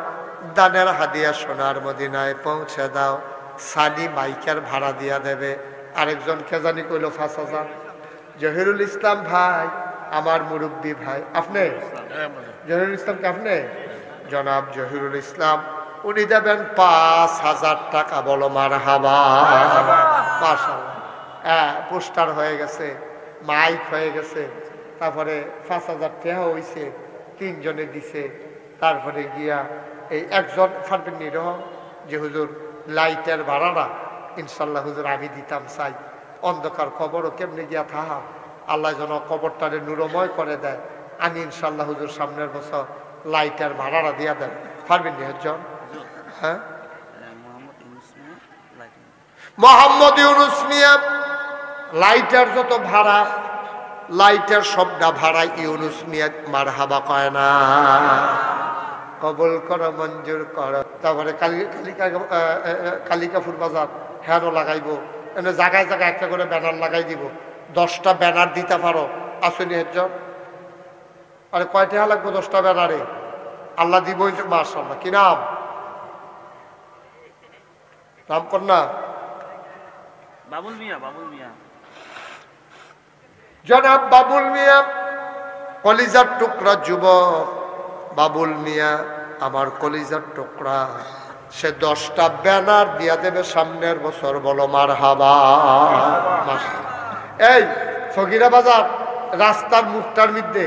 দানের হাদিয়া সোনার মদিনায় পৌঁছে দাও। সানি মাইকের ভাড়া দিয়া দেবে। আরেকজন কে জানি কইল 5,000, জহিরুল ইসলাম ভাই, আমার মুরব্বী ভাই। আপনি জহিরুল ইসলামকে? আপনি জনাব জহিরুল ইসলাম, উনি দেবেন 5,000 টাকা। বলো মারহাবা। মাশাআল্লাহ। হ্যাঁ, পোস্টার হয়ে গেছে, মাইক হয়ে গেছে, তারপরে 5,000 টাকা হয়েছে, 3 জনে দিছে। তারপরে গিয়া এই একজন ফারবেন নিরহ যে হুজুর লাইটের ভাড়াটা ইনশাল্লাহ হুজুর আমি দিতাম চাই। অন্ধকার কবরও কেমনি গিয়া থাহা, আল্লাহ যেন কবরটারে নুরময় করে দেয়। আমি ইনশাল্লাহ হুজুর সামনের বছর লাইটের ভাড়াটা দিয়া দেন। পারবেন নি একজন? হ্যাঁ, মোহাম্মদ ইউনুস মিয়া। লাইটের যত ভাড়া, লাইটের সবটা ভাড়া ইউনুস মিয়া মারহাবা কয় না? কবুল করো, মঞ্জুর করো। তারপরে কালিকাপুর বাজার হ্যারও লাগাইবো, এনে জায়গায় জায়গায় একটা করে ব্যানার লাগাই দিব। 10টা ব্যানার দিতে পারো? আসুনি একজন? আরে কয়টা লাগবে 10টা ব্যানারে? আল্লাহ দিব মাশাআল্লাহ। কি নাম? নাম কর না? বাবুল মিয়া। বাবুল মিয়া, জনাব বাবুল মিয়া, কলিজার টুকরা যুবক বাবুল মিয়া, আমার কলিজার টুকরা। সে 10টা ব্যানার দিয়া দেবে সামনের বছর। বলো মারহাবা। এই সগিরা বাজার রাস্তার মুখটার মধ্যে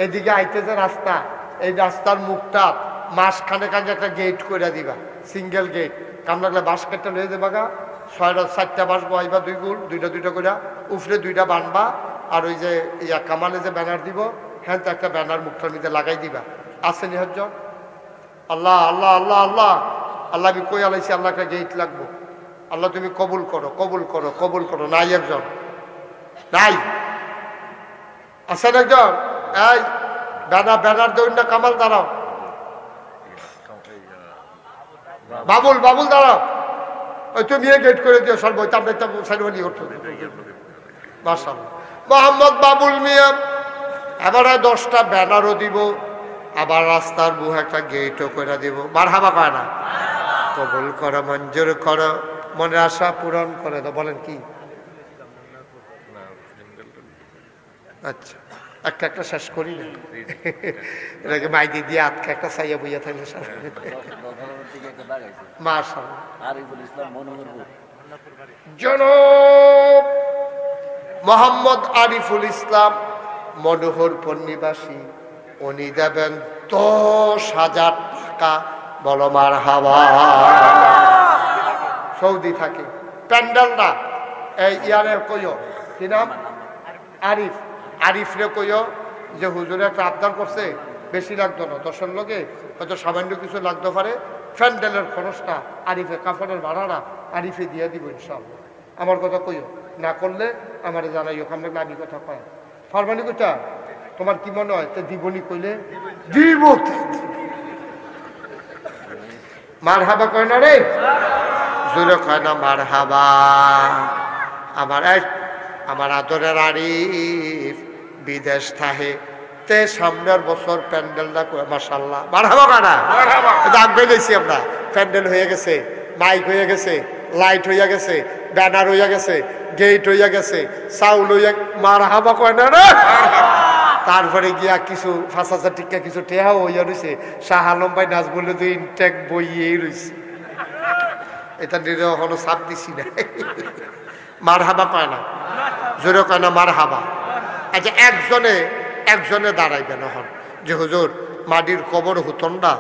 এদিকে আইতে যে রাস্তা, এই রাস্তার মুখটা মাঝখানে কাজে একটা গেট করে দিবা, সিঙ্গেল গেট। কাম লাগলে বাঁশ কেটে লয়ে দেবা গা, 4টা বাঁশ বহাইবা, 2 গুল, 2টা করে, উফরে 2টা বানবা। আর ওই যে ইয়া কামালে যে ব্যানার দিব, হ্যাঁ তো একটা ব্যানার মুখটার মধ্যে লাগাই দিবা। আসেনি হজ্জ? আল্লাহ আল্লাহ আল্লাহ আল্লাহ আল্লাহ, আমি কই আলাইছি আল্লাহ একটা গেট লাগবো। আল্লাহ তুমি কবুল করো, কবুল করো, কবুল করো। নাই একজন? নাই? আছেন একজন? এই ব্যানার দেউন না, কামাল দাঁড়াও। বাবুল, বাবুল দাঁড়াও। ওই তুমি গেট করে দিও, সর্ব সাইডবানি করতে। মাশাআল্লাহ। মোহাম্মদ বাবুল মিয়া এবারে 10টা ব্যানারও দিব, আবার রাস্তার মুখে একটা গেটও করে দিব। মারহাবা কয় না? কবুল করো, মঞ্জুর করো, মনের আশা পূরণ করে দাও। বলেন কি? আচ্ছা, একটা একটা শেষ করি না, এটাকে মাইদি দিয়ে আটকে একটা চাইয়া বইয়া থাকলে শেষ করি। মাশাআল্লাহ। আরিফুল ইসলাম মনোহরপুর। জনাব মোহাম্মদ আরিফুল ইসলাম মনোহরপুর নিবাসী, উনি দেবেন 10,000 টাকা। বলো মারহাবা। সৌদি থাকে, প্যান্ডেল না এই ইয়ারে কইও কি নাম, আরিফ, আরিফরে কইও যে হুজুরে একটা আবদার করছে, বেশি লাগতো না, 10-এর লোকে হয়তো সামান্য কিছু লাগতে পারে, প্যান্ডেলের খরচটা আরিফে, কাফনের ভাড়াটা আরিফে দিয়ে দিব ইনশাআল্লাহ। আমার কথা কইও, না করলে আমার জানাইও, আমরা নামি কথা কয় ফারমানি কোথা, তোমার কি মনে হয় দিবনি কইলে দিব। মারহাবা কয় না রে, জোরে কয় না মারহাবা। আমার আদরের আরিফ বিদেশ থাহে, তে সামনের বছর প্যান্ডেলটা মাশাআল্লাহ মারহাবা কানা দাম বেড়েছি আমরা। প্যান্ডেল হয়ে গেছে, মাইক হয়ে গেছে, লাইট হইয়া গেছে, ব্যানার হইয়া গেছে, গেট হইয়া গেছে, চাউল হইয়া, মারহাবা কয় না রে। তারপরে গিয়া কিছু 5,000 টিকা কিছু টেহাও হইয়া রয়েছে, শাহ আলম ভাই নাচ বললে তো ইনটেক বইয়েই রয়েছে, এটা নিরে এখনো চাপ দিছি না। মারহাবা কয় না, জোরে কয় না মারহাবা। আচ্ছা, একজনে দাঁড়াইবেন এখন যে হুজুর মাটির কবর হুতনটা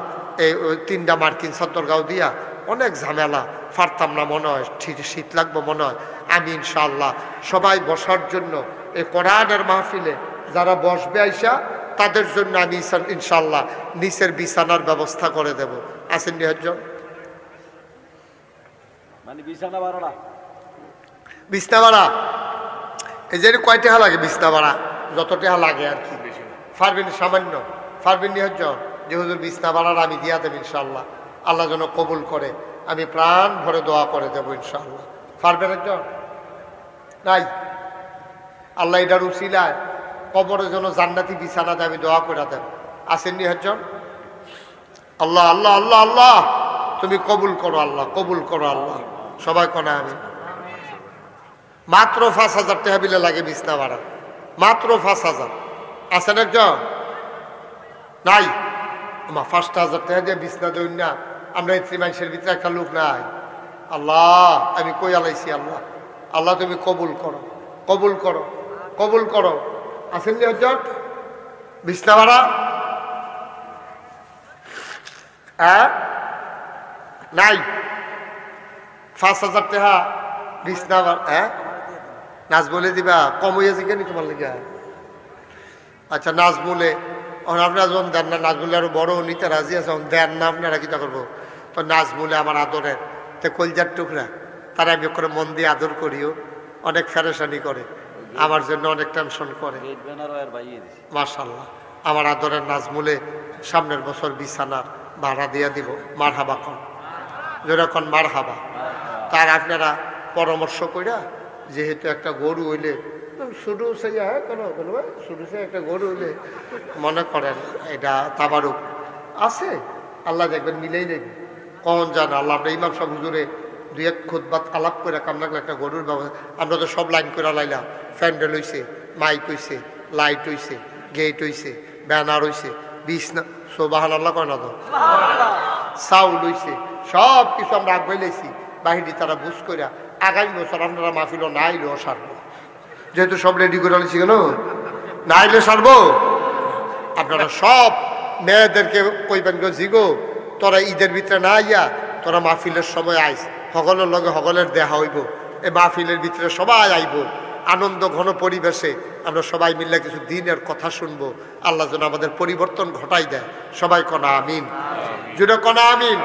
এই 3টা মার্কিন ছাত্রগাঁও দিয়া অনেক ঝামেলা, পারতাম না মনে হয়, শীত লাগবো মনে হয়। আমি ইনশাআল্লাহ সবাই বসার জন্য এই কোরআনের মাহফিলে যারা বসবে আইসা তাদের জন্য আমি ইনশাআল্লাহ নিচের বিছানার ব্যবস্থা করে দেব। আছেন নিহজন? মানে বিছানা ভাড়া, বিছনা ভাড়া এই যে কয় টাকা লাগে? বিছনা ভাড়া যত টাকা লাগে আর কি, পারবেন সামান্য, পারবেন নিহজন যে হুজুর বিছনা ভাড়ার আমি দিয়া দেব ইনশাআল্লাহ, আল্লাহ যেন কবুল করে, আমি প্রাণ ভরে দোয়া করে দেবো ইনশাআল্লাহ। পারবেন একজন? নাই? আল্লাহ এটার উসিলায় কবরের জন্য জান্নাতি বিছানা দিয়ে আমি দোয়া করে দেব। আসেননি একজন? আল্লাহ আল্লাহ আল্লাহ আল্লাহ তুমি কবুল করো, আল্লাহ কবুল করো আল্লাহ। সবাই কোনা আমি। মাত্র 5,000 টাকা বিলে লাগে বিছনা ভাড়া, মাত্র 5,000। আছেন একজন? নাই? আমার 5,000 টাকা দিয়ে বিছনা দেন না, আমরা এই মানুষের ভিতরে একটা লোক নাই। আল্লাহ আমি কই আলাইছি, আল্লাহ আল্লাহ তুমি কবুল করো, কবুল করো, কবুল করো। আসেন নি একজন? বিছনা ভাড়া নাই? 5,000 টাকা বিছনা ভাড়া। নাচ বলে দিবা, কম হইয়াছে কেন তোমার লেগে? আচ্ছা, নাচ বলে আপনারা যখন দেন না, নাচ বলে আরো বড় নিতে রাজি আছে, দেন না আপনারা কিটা করবো? তো নাচ বলে আমার আদরের তে কলজার টুকরা, তারা আমি করে মন দিয়ে আদর করিও, অনেক ফেরেশানি করে আমার জন্য, অনেক টেনশন করে। মাশাআল্লাহ, আমার আদরের নাজমুলে সামনের বছর বিছানার ভাড়া দিয়ে দিব। মারহাবা কন, যেরকম মারহাবা। তার আপনারা পরামর্শ কইরা, যেহেতু একটা গরু হইলে শুরু সেইয়া শুরু সে একটা গরু হইলে মনে করেন এটা তাবারুক আছে, আল্লাহ দেখবেন মিলেই নেবে। কখন জান আল্লাহ, আমরা ইমাম সাহেব হুজুরে 2-1 খুতবাত আলাপ করে কাম লাগলে একটা গরুর ব্যবস্থা, আমরা তো সব লাইন করে লাইলাম, প্যান্ডেল হইছে, মাইক হইছে, লাইট হইছে, গেট হইছে, ব্যানার হইছে, বিছনা, সুবহানাল্লাহ কয় না তো, চাউল হইছে, সব কিছু আমরা আগে লাইছি। বাহিনী তারা বুঝ করিয়া আগামী বছর আপনারা মাহফিলও না আইলেও সারবো, যেহেতু সব রেডি করে আনছি, কেন না আইলে সারবো। আপনারা সব মেয়েদেরকে কইবেন গো, জিগো তোরা ঈদের ভিতরে না আইয়া তোরা মাহফিলের সময় আইস, সকলের লগে সকলের দেখা হইব, এই মাহফিলের ভিতরে সবাই আইব, আনন্দ ঘন পরিবেশে আমরা সবাই মিললে কিছু দিনের কথা শুনবো। আল্লাহ যেন আমাদের পরিবর্তন ঘটাই দেয়। সবাই কনা আমিন, জুড়ে কনা আমিন।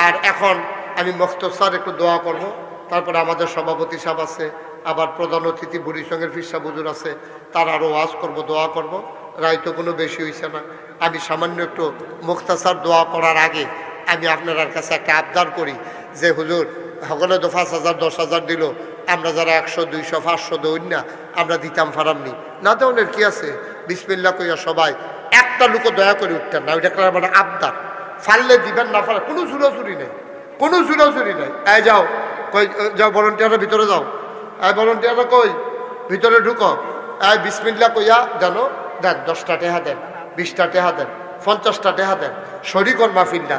আর এখন আমি মুখতসার একটু দোয়া করব, তারপরে আমাদের সভাপতি সাহেব আছে, আবার প্রধান অতিথি বুড়ি সঙ্গের ফির সাহেব হুজুর আছে, তার আরও ওয়াজ করব, দোয়া করব। রায় তো কোনো বেশি হয়েছে না, আমি সামান্য একটু মুখতাসার দোয়া করার আগে আমি আপনার কাছে একটা আবদার করি যে হুজুর সকলে তো 5,000 10,000 দিল, আমরা যারা 100 200 500 দৌড় না আমরা দিতাম ফারামনি না, দেওয়ানের কি আছে? বিসমিল্লাহ কইয়া সবাই একটা লোকও দয়া করে উঠতেন না, ওইটা মানে আবদার। ফাললে দিবেন, না ফালে কোনো চুরাচুরি নেই, কোনো চুরাচুরি নেই। এই যাও কই, যাও ভলেন্টিয়াররা ভিতরে যাও, এই ভলেন্টিয়াররা কই ভিতরে ঢুকো, বিসমিল্লাহ কইয়া জানো দেন, 10টা টেহা দেন, 20টা টেহা দেন, 50টা টেহা দেন, শরীকর মাহফিলটা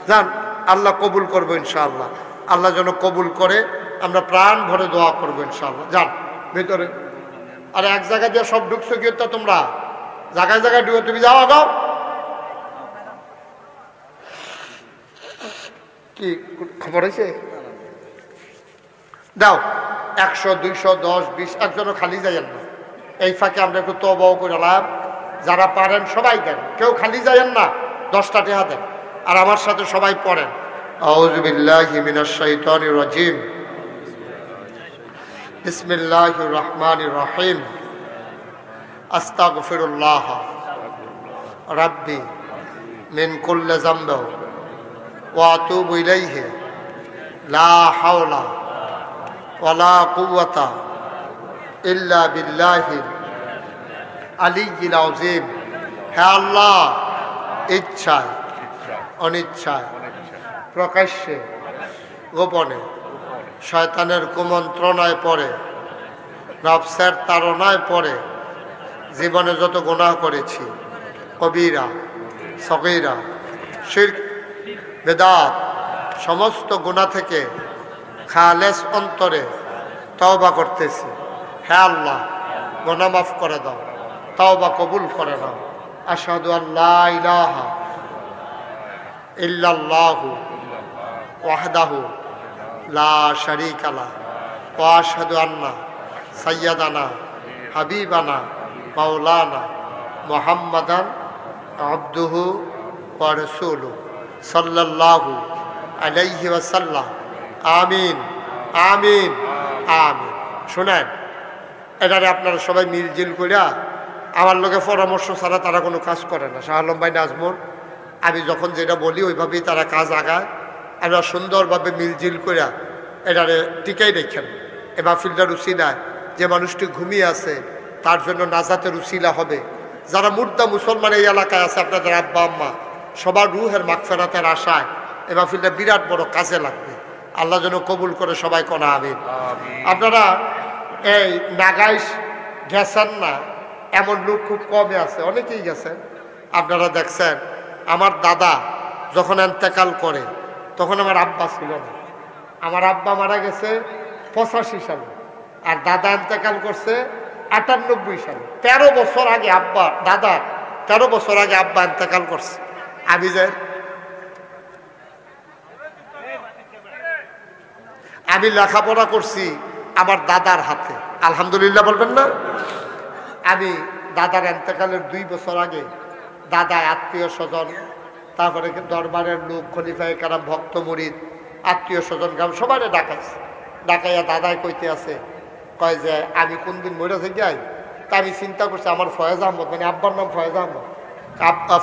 যান, আল্লাহ কবুল করবো ইনশাআল্লাহ। আল্লাহ যেন কবুল করে, আমরা প্রাণ ভরে দোয়া করবো ইনশাআল্লাহ। যান ভেতরে। আর এক জায়গায় দিয়ে সব ঢুকছো কি তো তোমরা জায়গায় জায়গায় ঢুকে, তুমি যাও আগাও। কি খবর হয়েছে? দাও 100, 200, 10, 20, একজনও খালি যাইয়েন না। এই ফাঁকে আমরা একটু তওবাও করে লাভ, যারা পারেন সবাই দেন, কেউ খালি যাইয়েন না, 10টা টেহা দেন। আর আমার সাথে সবাই পড়েন, আউযু বিল্লাহি মিনাশ শাইতানির রাজিম, বিসমিল্লাহির রহমানির রহিম, আস্তাগফিরুল্লাহ রাব্বি মিন কুল্লি যামবি ওয়া আতুবু ইলাইহি লা হাওলা ওয়ালা কুওয়াতা ইল্লা বিল্লাহিল আলিয়্যিল আযীম। হে আল্লাহ, ইচ্ছায় অনিচ্ছায় প্রকাশ্যে গোপনে শয়তানের কুমন্ত্রণায় পড়ে, নফসের তাড়নায় পড়ে জীবনে যত গুনাহ করেছি, কবিরা সগীরা শিরক বেদাত, সমস্ত গুনাহ থেকে খালেস অন্তরে তওবা করতেছি। হে আল্লাহ, গুনাহ মাফ করে দাও, তওবা কবুল করে নাও। আশহাদু আল্লা ইলাহা ইল্লাল্লাহু ওয়াহদাহু লা শারীকা লাহু ওয়া আশহাদু আন্না সাইয়্যিদানা হাবিবানা মাওলানা মুহাম্মাদান আবদুহু ওয়া রাসূলুহু সাল্লাল্লাহু আলাইহি ওয়াসাল্লাম। আমিন আমিন আমিন। শুনেন, এটারে আপনারা সবাই মিলজিল করিয়া, আমার লোকে পরামর্শ ছাড়া তারা কোনো কাজ করে না। শাহ আলম ভাই, নাজমুল, আমি যখন যেটা বলি ওইভাবেই তারা কাজ আগায়। আমরা সুন্দরভাবে মিলজিল করিয়া এটারে টিকাই রেখেন। এ মাহফিলটার উসিলায় যে মানুষটি ঘুমিয়ে আছে তার জন্য নাজাতের উসিলা হবে। যারা মুর্দা মুসলমান এই এলাকায় আছে, আপনাদের আব্বা আম্মা, সবার রুহের মাগফিরাতের আশায় এ মাহফিলটা বিরাট বড় কাজে লাগবে। আল্লাহ যেন কবুল করে, সবাই কোনা আমিন। আপনারা এই নাগাইশ গেছেন না এমন লোক খুব কমে আছে, অনেকেই গেছেন। আপনারা দেখছেন, আমার দাদা যখন ইন্তেকাল করে তখন আমার আব্বা ছিল না। আমার আব্বা মারা গেছে 85 সালে, আর দাদা ইন্তেকাল করছে 98 সালে। 13 বছর আগে আব্বা, দাদা 13 বছর আগে আব্বা ইন্তেকাল করছে। আমি লেখাপড়া করছি আমার দাদার হাতে, আলহামদুলিল্লাহ বলবেন না? আমি দাদার ইন্তেকালের 2 বছর আগে দাদা, আত্মীয় স্বজন, তারপরে দরবারের লোক, খলিফায়ে কেরাম, ভক্ত মুরিদ, আত্মীয় স্বজন গ্রাম সবাই ডাকাইছে। ডাকাইয়া দাদাই কইতে আছে, কয় যে আমি কোন দিন মরে যাই। তা আমি চিন্তা করছি, আমার ফয়েজ আহমদ, মানে আব্বার নাম ফয়েজ আহমদ,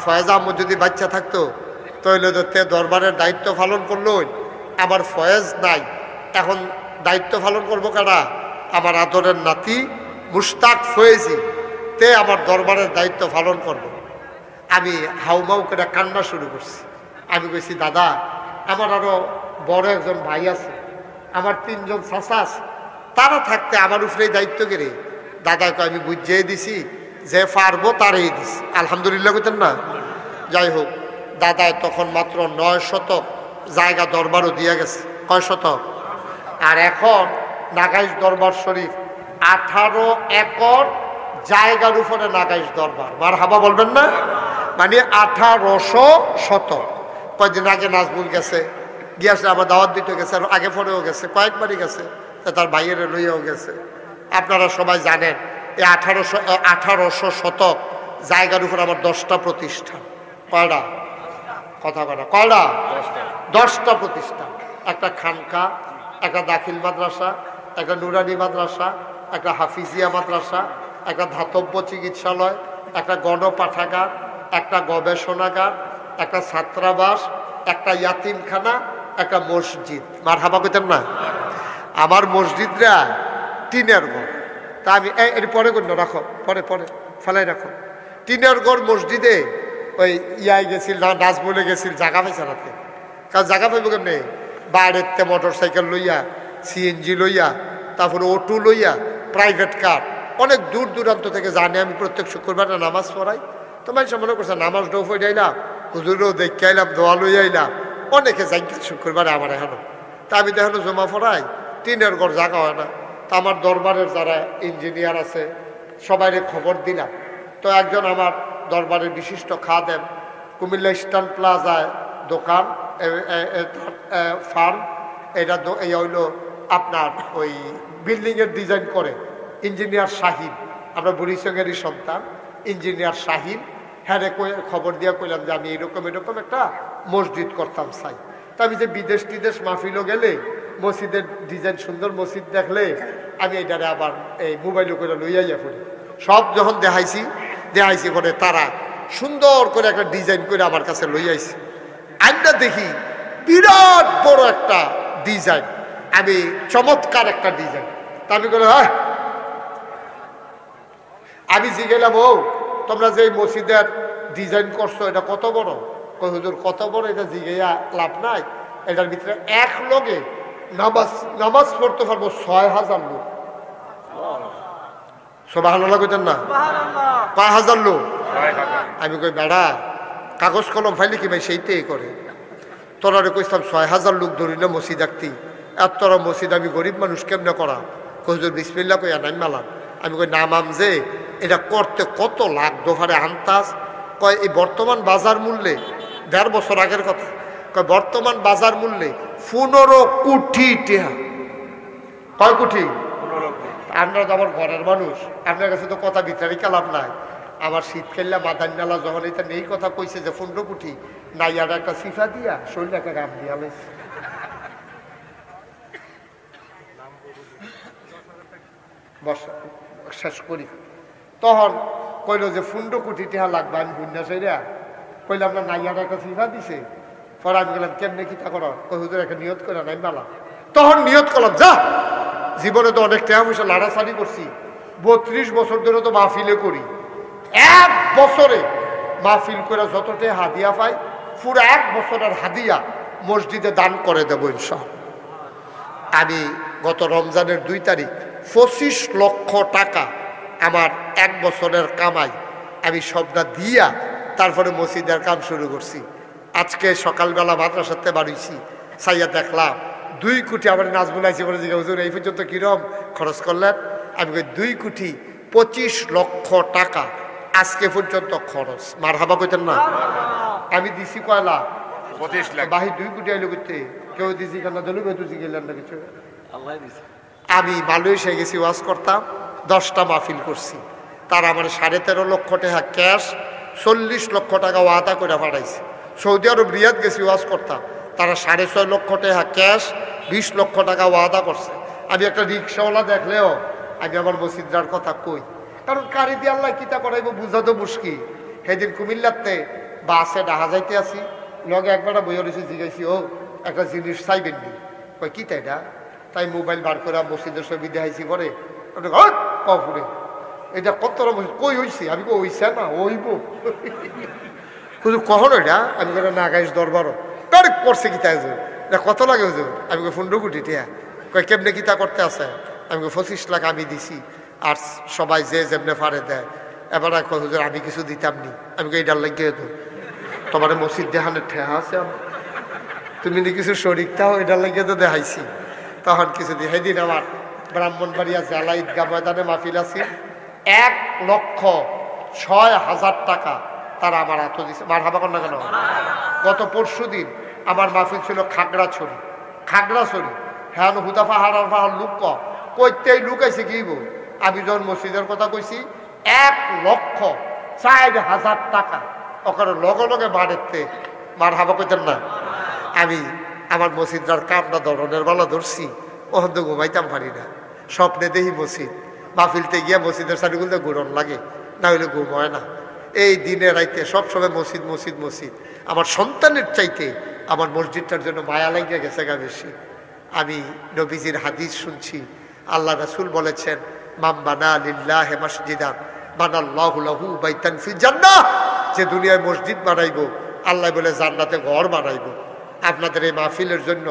ফয়েজ আহমদ যদি বাচ্চা থাকতো তাহলে তে দরবারের দায়িত্ব পালন করলো। আমার ফয়েজ নাই, এখন দায়িত্ব পালন করবো কারা? আমার আদরের নাতি মুশতাক ফয়েজি, তে আমার দরবারের দায়িত্ব পালন করবো। আমি হাউমাউ করে কান্না শুরু করছি। আমি কইছি, দাদা, আমার আরো বড় একজন ভাই আছে, আমার 3 জন চাচা আছে, তারা থাকতে আমার উপরেই দায়িত্ব কেড়ে। দাদাকে আমি বুঝিয়ে দিছি যে পারবো তারই দিছি, আলহামদুলিল্লাহ কইতেন না? যাই হোক, দাদায় তখন মাত্র 9 শতক জায়গা দরবারও দিয়ে গেছে। কয় শতক? আর এখন নাগাইশ দরবার শরীফ 18 একর জায়গার উপরে নাগাইশ দরবার। মারহাবা বলবেন না? মানে 1800 শতক। কয়েকদিন আগে নাজমুল গেছে, গিয়েছে আমার দাওয়াত দিতে গেছে, আর আগে পরেও গেছে, কয়েকবারই গেছে, তার ভাইয়ের লইয়াও গেছে। আপনারা সবাই জানেন, এই 1800 শতক জায়গার উপর আমার 10টা প্রতিষ্ঠান। কয়টা? কথা বলা, কয়টা? 10টা প্রতিষ্ঠান। একটা খানকা, একটা দাখিল মাদ্রাসা, একটা নুরানি মাদ্রাসা, একটা হাফিজিয়া মাদ্রাসা, একটা ধাতব্য চিকিৎসালয়, একটা গণপাঠাগার, একটা গবেষণাগার, একটা ছাত্রাবাস, একটা ইয়াতিমখানা, একটা মসজিদ। মারহাবা কইতেন না? আমার মসজিদরা টিনের ঘর। তা আমি এর পরে করল, রাখো, পরে পরে ফেলাই রাখো। টিনের ঘর মসজিদে ওই ইয়াই গেছিল না, নাজমুলে গেছিল, জায়গা পাইছে রাতে। কারণ জায়গা পাইব কেমনি? বাইরের মোটর সাইকেল লইয়া, সিএনজি লইয়া, তারপরে অটো লইয়া, প্রাইভেট কার, অনেক দূর দূরান্ত থেকে জানে আমি প্রত্যেক শুক্রবার নামাজ পড়াই। তো মানুষ মনে করছে নামাজ ডোফ যাইলাম, হুজুরও দেখে আইলাম, দোয়া লই আইলাম, অনেকে যাই শুক্রবারে আমার এখনো। তা আমি তো এখনো জমা পড়াই, টিনের ঘর জাগা হয় না। তা আমার দরবারের যারা ইঞ্জিনিয়ার আছে সবাইরে খবর দিলাম। তো একজন আমার দরবারের বিশিষ্ট খাদেম, কুমিল্লা ইস্টার্ন প্লাজায় দোকান, ফার্ম, এটা এই হইল আপনার ওই বিল্ডিংয়ের ডিজাইন করে ইঞ্জিনিয়ার শাহিন, আমরা বুড়িসঙ্গেরই সন্তান ইঞ্জিনিয়ার শাহিন। হ্যাঁ খবর দিয়া কইলাম যে আমি এরকম এরকম একটা মসজিদ করতাম চাই। তা আমি যে বিদেশ টিদেশ মাহফিলও গেলে মসজিদের ডিজাইন সুন্দর মসজিদ দেখলে আমি এটারে আবার এই মোবাইলে করে লইয়া পড়ি। সব যখন দেখাইছি করে তারা সুন্দর করে একটা ডিজাইন করে আমার কাছে লই আইছি। আমরা দেখি বিরাট বড় একটা ডিজাইন, আমি চমৎকার একটা ডিজাইন। তা আমি বলে হ্যাঁ, আমি জিগেলাম ও তোমরা যে মসজিদের ডিজাইন করছো এটা কত বড়? কই হুজুর কত বড় এটা জিগাইয়া লাভ নাই, এটার ভিতরে এক লগে নামাজ পড়তে পারবো 6000 লোক। সুবহানাল্লাহ কইতেন না? কয় হাজার লোক? আমি কই বেড়া কাগজ কলম ফাইলে কি ভাই সেইটাই করে। তোরা কইতাম 6000 লোক ধরি না মসজিদ আঁকতি, এত তোরা মসজিদ আমি গরিব মানুষ কেমনে করা? হুজুর বিসমিল্লাহ কইয়া নাই মালাম। আমি কই নামাম যে এটা করতে কত লাখ দোফারে আনতাস? কয় এই বর্তমান বাজার মূল্যে 1.5 বছর আগের কথা, কয় বর্তমান বাজার মূল্যে 15 কোটি টাকা। কয় কোটি? আমরা তো আমার ঘরের মানুষ, আপনার কাছে তো কথা ভিতরে কালাম নাই। আমার শীত খেললে মাদান নালা যখন এটা নেই কথা কইছে যে 15 কোটি নাই, আর একটা সিফা দিয়া শরীর একটা গাম দিয়া লাইছে। বর্ষা শেষ করি তখন কইল যে 15 কোটি টাকা লাগবে। আমি বুঝনা সেইরা কইলাম না নাই, আর একটা সিফা দিছে। পরে আমি গেলাম কেমনে কিতা করো? কই হুজুর একটা নিয়ত করে নাই মালা। তখন নিয়ত করলাম যা জীবনে তো অনেক টাকা পয়সা লাড়াছাড়ি করছি, 32 বছর ধরে তো মাহফিলে করি, 1 বছরে মাহফিল করে যত টাকা হাদিয়া পাই পুরো 1 বছরের হাদিয়া মসজিদে দান করে দেবো ইনশাআল্লাহ। আমি গত রমজানের 2 তারিখ 25 লক্ষ টাকা আমার 1 বছরের কামাই আমি সবটা দিয়া তারপরে মসজিদের কাম শুরু করছি। আজকে সকালবেলা মাদ্রাসাতে বাড়িছি, সাইয়া দেখলাম 2 কোটি। আমার নাজমুল আইসি বলে জিজ্ঞাসা হুজুর এই পর্যন্ত কিরম খরচ করলেন? আমি কই 2 কোটি 25 লক্ষ টাকা আজকে পর্যন্ত খরচ। মারহাবা কইতেন না? আমি দিছি কয়লা 25 লাখ। বাহি 2 কোটি আইলো করতে কেউ দিছি কেন দলু বেতুছি গেলেন না কিছু। আল্লাহ দিছে। আমি মালয়েশিয়া গেছি ওয়াজ করতাম, 10টা মাহফিল করছি। তার আমার 13.5 লক্ষ টাকা ক্যাশ, 40 লক্ষ টাকা ওয়াদা করে পাঠাইছে। সৌদি আরব রিয়াদ গেছি ওয়াজ করতাম, তারা 6.5 লক্ষ টাকা ক্যাশ, 20 লক্ষ টাকা ওয়াদা করছে। আমি একটা রিক্সাওয়ালা দেখলেও আমি আমার মসজিদার কথা কই, কারণ কারি দিয়ে আল্লাহ কিতা করাইব বুঝা তো মুশকিল। সেদিন কুমিল্লাতে বাসে ডাহা যাইতে আসি, লগে একবার বইয়া রয়েছে, জিজ্ঞাসি ও একটা জিনিস চাইবেন নি? কই কি তাইটা? তাই মোবাইল বার করে মসজিদের ছবি দেখাইছি পরে কপুরে এটা কত কই হইছে? আমি কই হইছে না ওইব হুজুর কখন ওইটা? আমি কই না গাইস দরবারও ডাইরেক্ট করছে কিতা হুজুর, এটা কত লাগে হুজুর? আমি কই 15 কোটি টাকা। কই কেমনে কিতা করতে আছে? আমি কই 25 লাখ আমি দিছি, আর সবাই যে যেমনে পারে দেয়। এবার কই হুজুর আমি কিছু দিতাম নি। আমি কই এটার লাগিয়ে তো তোমার মসজিদ দেখানোর ঠেহা আছে, তুমি নি কিছু শরিক তাও এটার লাগিয়ে তো দেখাইছি। তখন কিছু দিই। সেদিন আমার ব্রাহ্মণবাড়িয়া জেলা ঈদগাহ ময়দানে মাহফিল আছে, 1,06,000 টাকা তারা আমার হাত দিচ্ছে। মার হাবা কর না কেন? গত পরশু দিন আমার মাহফিল ছিল খাগড়াছড়ি। হ্যাঁ হুদাফা হারার পাহাড় লুক কইতেই লুকাইছে কি গো? আমি যখন মসজিদের কথা কইছি 1,04,000 টাকা ওখানে লগে লগে বাড়েতে। মার হাবা কইতেন না? আমি আমার মসজিদার কামনা ধরনের বেলা ধরছি, ওখান তো ঘুমাইতাম পারি না। স্বপ্নে দেখি মসজিদ, মাহফিলতে গিয়া মসজিদের সারিগুলোতে ঘুরন লাগে, না হইলে ঘুম হয় না। এই দিনে রাইতে সবসময় মসজিদ মসজিদ মসজিদ। আমার সন্তানের চাইতে আমার মসজিদটার জন্য মায়া লাগিয়ে গেছে গা বেশি। আমি নবীজির হাদিস শুনছি, আল্লাহ রাসূল বলেছেন মাম বানা লিল্লাহি মাসজিদান বানাল্লাহু লাহু বাইতান ফিল জান্নাহ। যে দুনিয়ায় মসজিদ বানাইবো আল্লাহ বলে জান্নাতে ঘর বানাইবো। আপনাদের এই মাহফিলের জন্য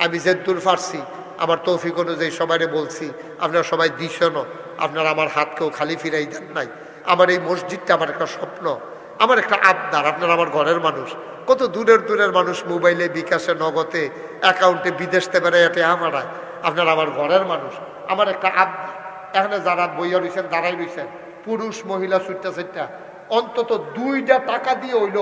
আমি যে দূর পারছি আমার তৌফিক অনুযায়ী সবাইরে বলছি, আপনারা সবাই দিছেন, আপনারা আমার হাতকেও খালি ফিরাই দেন নাই। আমার এই মসজিদটা আমার একটা স্বপ্ন, আমার একটা আবদার। আপনারা আমার ঘরের মানুষ, কত দূরের দূরের মানুষ মোবাইলে, বিকাশে, নগদে, অ্যাকাউন্টে বিদেশ থেকে বেড়ায় হারায়। আপনারা আমার ঘরের মানুষ, আমার একটা আবদার। এখানে যারা বইয়া রয়েছেন, দাঁড়াই রয়েছেন, পুরুষ মহিলা ছুটটা অন্তত 2টা টাকা দিয়ে হইল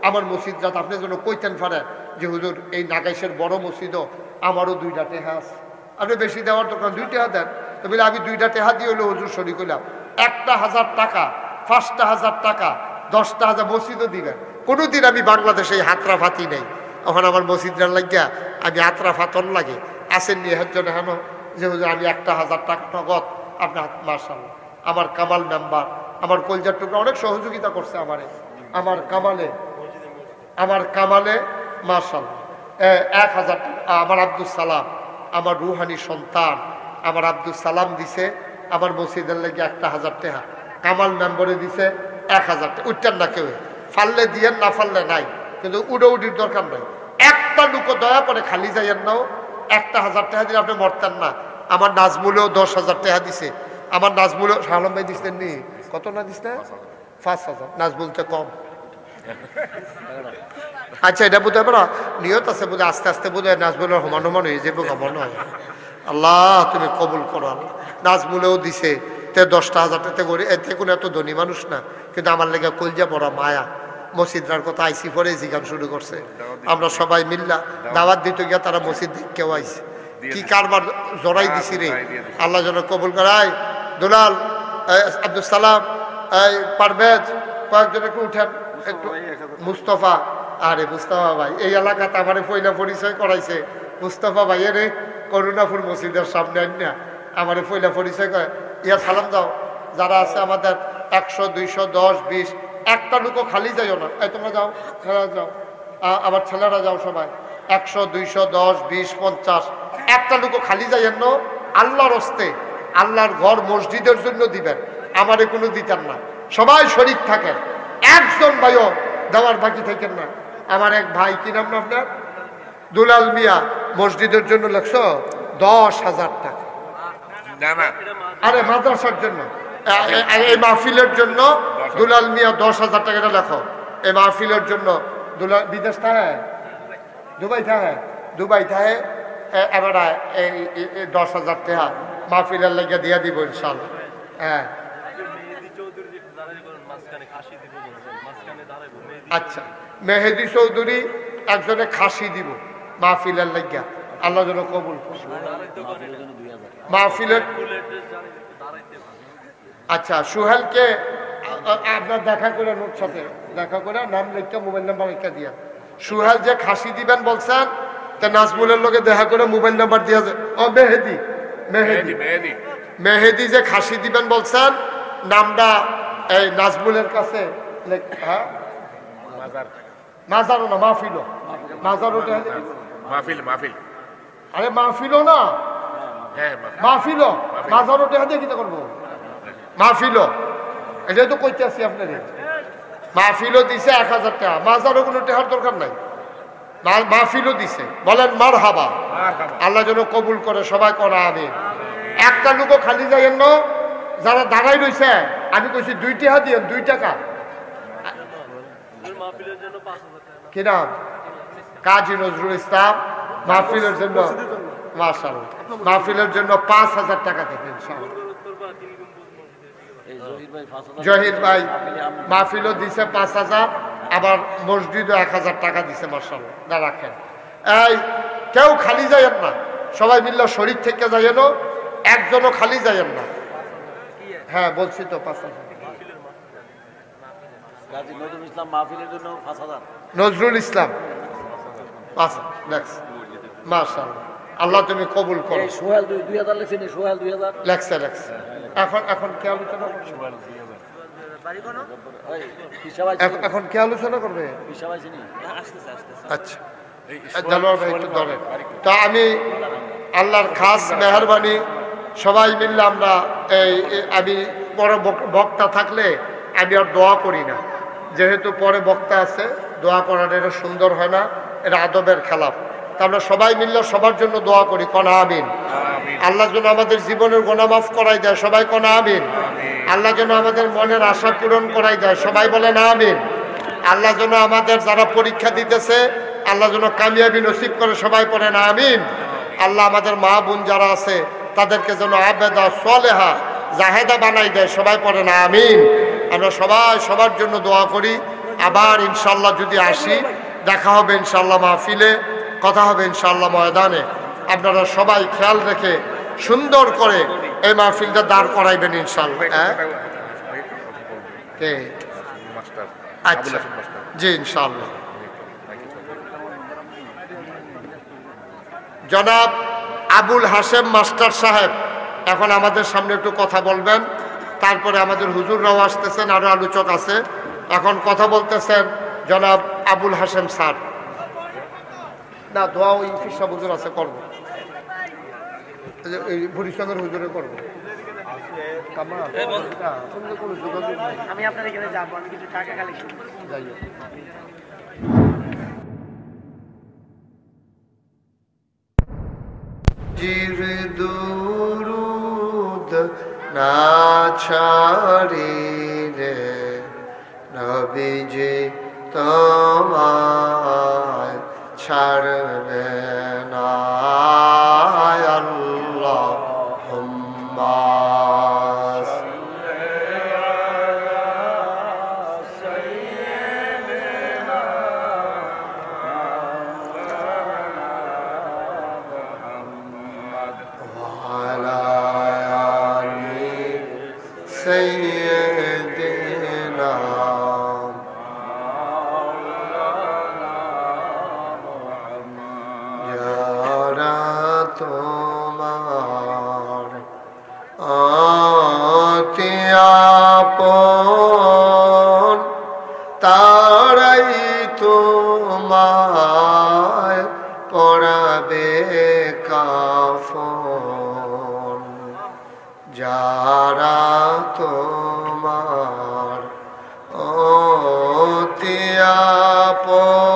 আমার মসজিদ যাতে আপনি যেন কইতেন পারেন যে হুজুর এই নাগাইশের বড় মসজিদও আমারও 2টা টেহা আছে। আপনি বেশি দেওয়ার দরকার 2 টাকা দেন, তো বলে আমি 2টা টেহা দিয়ে হইলো হুজুর শরীক হইলাম। 1,000 টাকা, 5,000 টাকা, 10,000 মসজিদও দিবেন। কোনোদিন আমি বাংলাদেশে হাতরা ফাতি নেই। ওখানে আমার মসজিদটার লাগিয়া আমি হাতরা ফাতন লাগে আসেননি এর জন্য হেন যে হুজুর আমি 1,000 টাকা নগদ আপনার। মাশাআল্লাহ, আমার কামাল মেম্বার, আমার কলজার টুকরা অনেক সহযোগিতা করছে আমারে, আমার কামালে মাশাআল্লাহ 1,000 টাকা। আমার আব্দুল সালাম, আমার রুহানি সন্তান, আমার আব্দুল সালাম দিছে আমার মসজিদের লেগে 1,000 টাকা। কামাল মেম্বরে দিছে 1,000 টাকা। উঠতেন না কেউ, ফাললে দিয়েন, না ফাললে নাই, কিন্তু উড়ির দরকার নাই। একটা লুকো দয়া করে খালি যাইয়েন নাও। 1,000 টাকা দিলে আপনি মরতেন না। আমার নাজমুলেও 10,000 টাকা দিছে। আমার নাজমুলেও শাহলম ভাই দিচ্ছেন নি, কত না দিস না? 5,000। নাজমুল তো কম। আচ্ছা, এটা বোধ হয় নিয়ত আছে, বোধ আস্তে আস্তে বোধ হয় নাজমুলের সমান হয়ে যাবো, মনে হয়। আল্লাহ তুমি কবুল করো। নাজমুলেও দিছে তে 10,000 টাকা করে, এতে কোনো এত ধনী মানুষ না, কিন্তু আমার লেগে কলজা পড়া মায়া। মসজিদটার কথা আইসি পরে জিজ্ঞান শুরু করছে। আমরা সবাই মিল্লা দাওয়াত দিতে গিয়া তারা মসজিদ কেউ আইসে, কি কারবার জড়াই দিছি রে। আল্লাহ যেন কবুল করায়। দুলাল, আব্দুল সালাম, পারভেজ, কয়েকজন একটু উঠেন, একটু মুস্তফা। আরে মুস্তফা ভাই এই এলাকাতে আমার পয়লা পরিচয় করাইছে। মুস্তফা ভাই রে করুণাপুর মসজিদের সামনে আইনা আমার পয়লা পরিচয় করে। ইয়া সালাম দাও যারা আছে আমাদের 100, 200, 10, 20। একটা লোকও খালি যাইও না। এই তোমরা যাও, ছেলেরা যাও, আবার ছেলেরা যাও সবাই। 100, 200, 10, 20, 50। একটা লোকও খালি যাইয়েন না। আল্লাহর হস্তে, আল্লাহর ঘর মসজিদের জন্য দিবেন, আমারে কোনো দিতেন না। সবাই শরীক থাকেন, একজন ভাইও দেওয়ার বাকি থাকেন না। আমার এক ভাই, কি নাম না আপনার? দুলাল মিয়া, মসজিদের জন্য লাগছো 10,000 টাকা। আরে মাদ্রাসার জন্য, এই মাহফিলের জন্য দুলাল মিয়া 10,000 টাকাটা লেখো। এই মাহফিলের জন্য দুলাল বিদেশ থাকে, দুবাই থাকে। এবার এই 10,000 টাকা মাহফিলের লেগে দিয়ে দিব ইনশাল্লাহ। হ্যাঁ, আচ্ছা, মেহেদি চৌধুরী একজনে খাসি দিব মাহফিলের লাগিয়া। আল্লাহ যেন কবুল করুন মাহফিলের। আচ্ছা, সুহেলকে আপনার দেখা করে, নোট সাথে দেখা করে নাম লিখতে, মোবাইল নাম্বার লিখতে দিয়া। সুহেল যে খাসি দিবেন বলছেন, তা নাজমুলের লোকে দেখা করে মোবাইল নাম্বার দিয়া যায়। ও মেহেদি, মেহেদি যে খাসি দিবেন বলছেন, নামটা এই নাজমুলের কাছে। হ্যাঁ, মাজারও না, মাহফিলও। মাজারও মাহফিল। আরে মাহফিলও না, মাহফিলও। মাজারও টেহা দিয়ে কিতা করবো? মাহফিলও, এটাই তো কইতে আসছি আপনাদের। মাহফিলও দিছে 1,000 টাকা, মাজারও কোনো টেহার দরকার নাই, মাহফিলও দিছে। বলেন মারহাবা। আল্লাহ যেন কবুল করে, সবাই করা আমিন। একটা লোকও খালি যাইয়েন না। যারা দাঁড়াই রয়েছে, আমি কইছি 2 টাকা দিয়ে, 2 টাকা। কি নাম? কাজী নজরুল ইসলাম। মাহফিলের জন্য মাশাআল্লাহ, মাহফিলের জন্য 5,000 টাকা থেকে ইনশাআল্লাহ। জহির ভাই মাহফিলও দিছে 5,000, আবার মসজিদও 1,000 টাকা দিছে। মাশাআল্লাহ, না রাখেন। এই কেউ খালি যাইয়েন না, সবাই মিল্লা শরীর থেকে যাইয়েন, একজনও খালি যাইয়েন না। হ্যাঁ বলছি তো 5,000। নজরুল ইসলাম মাহফিলের জন্য 5,000। নজরুল ইসলাম মাশাআল্লাহ, আল্লাহ তুমি কবুল করো। সোহেল 2,000 লেখছেন, সোহেল 2,000 লেখছে। এখন কে আলোচনা করবে? এখন কে আলোচনা করবে? আচ্ছা, জানোয়ার ভাই একটু ধরেন তো। আমি আল্লাহর খাস মেহরবানি, সবাই মিললে আমরা আমি পরে বক্তা থাকলে আমি আর দোয়া করি না, যেহেতু পরে বক্তা আছে। দোয়া করাটা এটা সুন্দর হয় না, এটা আদবের খেলাফ। তা আমরা সবাই মিললে সবার জন্য দোয়া করি, কোন আমিন। আল্লাহ যেন আমাদের জীবনের গুনাহ মাফ করাই দেয়, সবাই কোন আমিন। আল্লাহ যেন আমাদের মনের আশা পূরণ করাই দেয়, সবাই বলেন আমিন। আল্লাহ যেন আমাদের যারা পরীক্ষা দিতেছে আল্লাহ যেন কামিয়াবি নসিব করে, সবাই পড়েন আমিন। আল্লাহ আমাদের মা বোন যারা আছে তাদেরকে যেন আবেদা সলেহা জাহেদা বানাই দেয়, সবাই পড়েন আমিন। আমরা সবাই সবার জন্য দোয়া করি। আবার ইনশাল্লাহ যদি আসি, দেখা হবে ইনশাল্লাহ মাহফিলে, কথা হবে ইনশাল্লাহ ময়দানে। আপনারা সবাই খেয়াল রেখে সুন্দর করে এই মাহফিলটা দাঁড় করাইবেন ইনশাল্লাহ। আচ্ছা, জি ইনশাল্লাহ। জনাব আবুল হাশেম মাস্টার সাহেব এখন আমাদের সামনে একটু কথা বলবেন। তারপরে আমাদের হুজুররাও আসতেছেন, আরো আলোচক আছে। এখন কথা বলতেছেন জনাব আবুল হাশেম স্যার। না, দোয়া ওই ফিসা হুজুর আছে, করবো ভরিসঙ্গের হুজুরে করবো। আমি আপনার এখানে যাবো, আমি কিছু টাকা কালেকশন যাই হোক। জির দুরুদ না ছাড়ি রে নবীজি তোমায় ছাড়বে না। আল্লাহুম্মা سيدنا যারা তোমার অতি আপন তারাই তোমায় পরাবে কাফন। যারা তোমার অতি আপন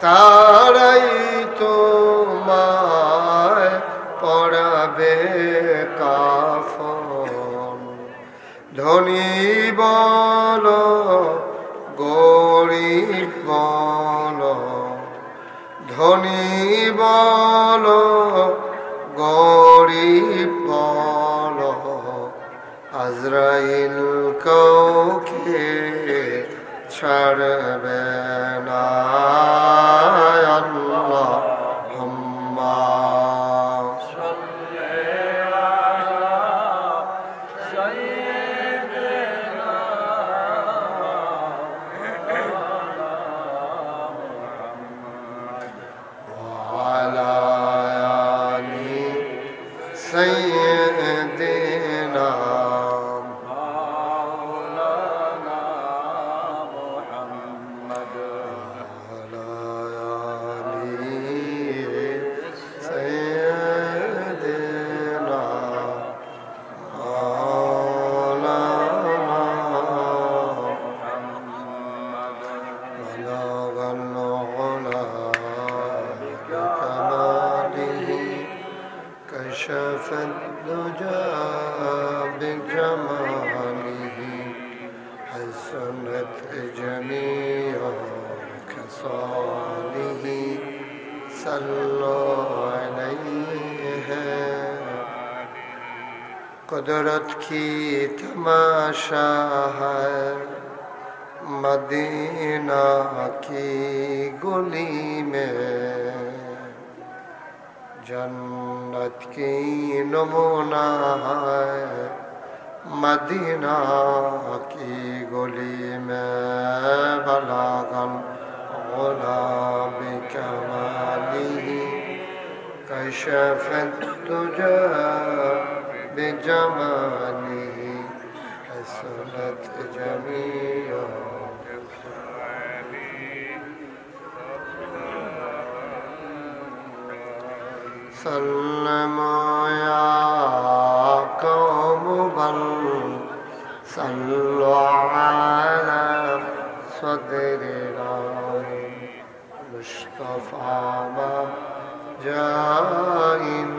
তারাই তোমায় পরাবে কাফন। ধনী বলো গরিব বলো, ধনী বলো গরিব বলো, আজরাইল কাউকে ছাড়বে না। আল্লাহুম্মা سيدنا محمد وعلى آل سيدنا مولانا محمد بلغ العلا بكماله كشف الدجى بجماله حسنت جميع خصاله صلوا عليه قدرت کی تماشا ہے مدینہ کی گلی میں जन्नत की नमूना है मदीना की गली में बलागन गुलाब कमाली कशफ तुझा बेजमाली हसनत जमीया सल्लमो या कौम बल सल्लु अला सदरिना मुस्तफा मा जाइन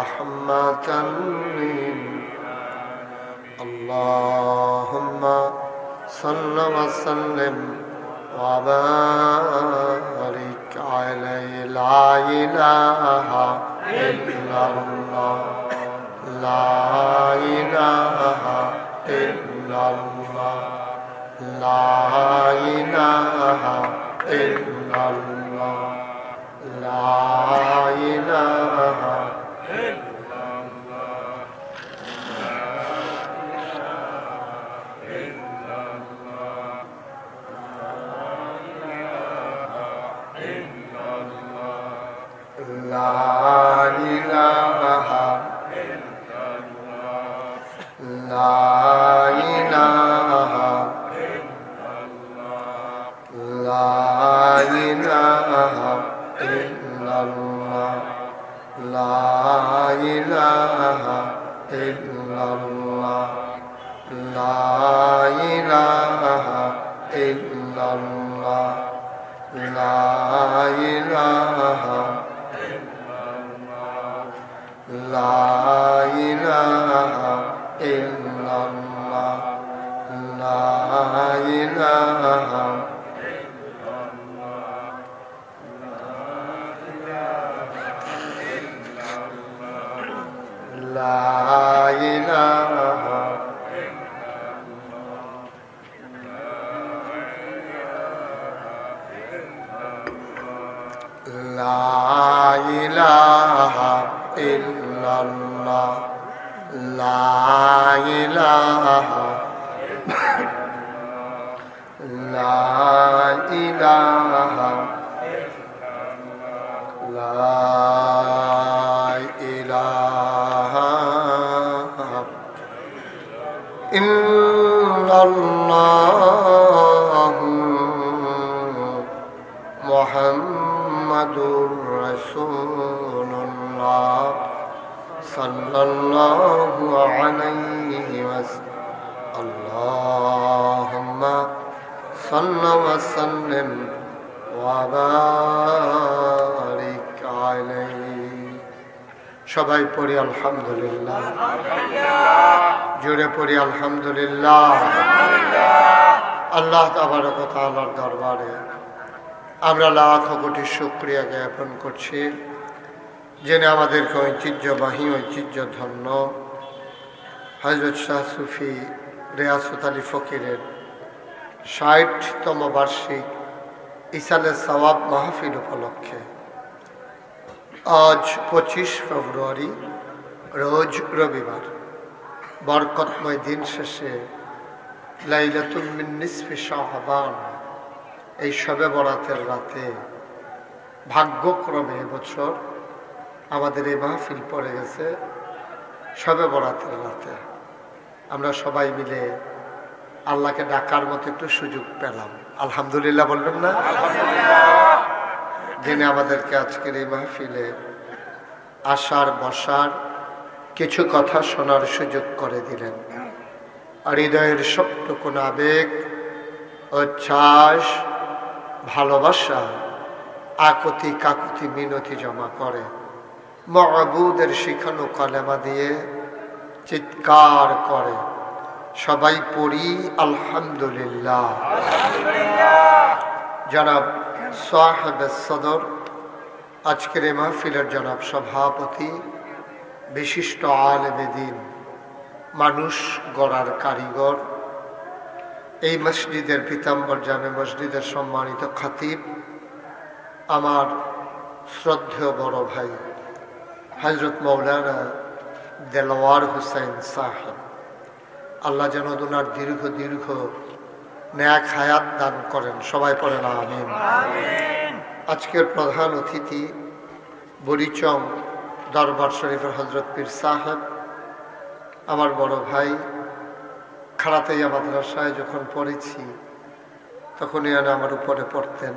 رحمة اللهم صل وسلم وبارك عليه لا إله إلا الله لا إله إلا الله لا إله إلا الله لا إله إلا الله لا إله لا إله لا إله إلا الله لا إله إلا الله لا إله إلا الله لا إله لا إله إلا الله لا إله لا إله لا إله إلا الله لا إله لا إله لا إله إلا الله محمد رسول الله صلى الله عليه وسلم اللهم صل وسلم وبارك عليه সবাই পড়ি আলহামদুলিল্লাহ জোরে পড়ি আলহামদুলিল্লাহ আল্লাহ তাবারক ওয়া তাআলার দরবারে আমরা লাখ কোটি শুকরিয়া জ্ঞাপন করছি যিনি আমাদেরকে ঐতিহ্যবাহী ঐতিহ্যধন্য হযরত শাহ সুফি রিয়াসত আলী ফকিরের ৬০তম বার্ষিক ইসালে সওয়াব মাহফিল উপলক্ষে আজ ২৫ ফেব্রুয়ারি রোজ রবিবার বরকতময় দিন শেষে লাইলাতুল মিন নিসফি শাবান এই শবে বরাতের রাতে ভাগ্যক্রমে এবছর আমাদের এই মাহফিল পড়ে গেছে শবে বরাতের রাতে। আমরা সবাই মিলে আল্লাহকে ডাকার মতো একটু সুযোগ পেলাম, আলহামদুলিল্লাহ বলবেন না? যিনি আমাদেরকে আজকের এই মাহফিলে আসার বসার কিছু কথা শোনার সুযোগ করে দিলেন। আর হৃদয়ের সবটুকু আবেগ, উচ্ছ্বাস, ভালোবাসা, আকুতি কাকুতি মিনতি জমা করে মাবুদের শিখানো কালেমা দিয়ে চিৎকার করে সবাই পড়ি আলহামদুলিল্লাহ। জনাব সাহেবে সদর, আজকের এই মাহফিলের জনাব সভাপতি, বিশিষ্ট আলেমে দ্বীন, মানুষ গড়ার কারিগর, এই মসজিদের পীতাম্বর জামে মসজিদের সম্মানিত খতিব, আমার শ্রদ্ধেয় বড় ভাই হযরত মাওলানা দেলওয়ার হুসাইন সাহেব, আল্লাহ যেন ওনার দীর্ঘ দীর্ঘ নেক হায়াত দান করেন, সবাই পড়েন আমিন। আজকের প্রধান অতিথি বুড়িচং দরবার শরীফের হযরত পীর সাহেব, আমার বড় ভাই। খাড়াতেইয়া মাদ্রাসায় যখন পড়েছি তখনই আমার উপরে পড়তেন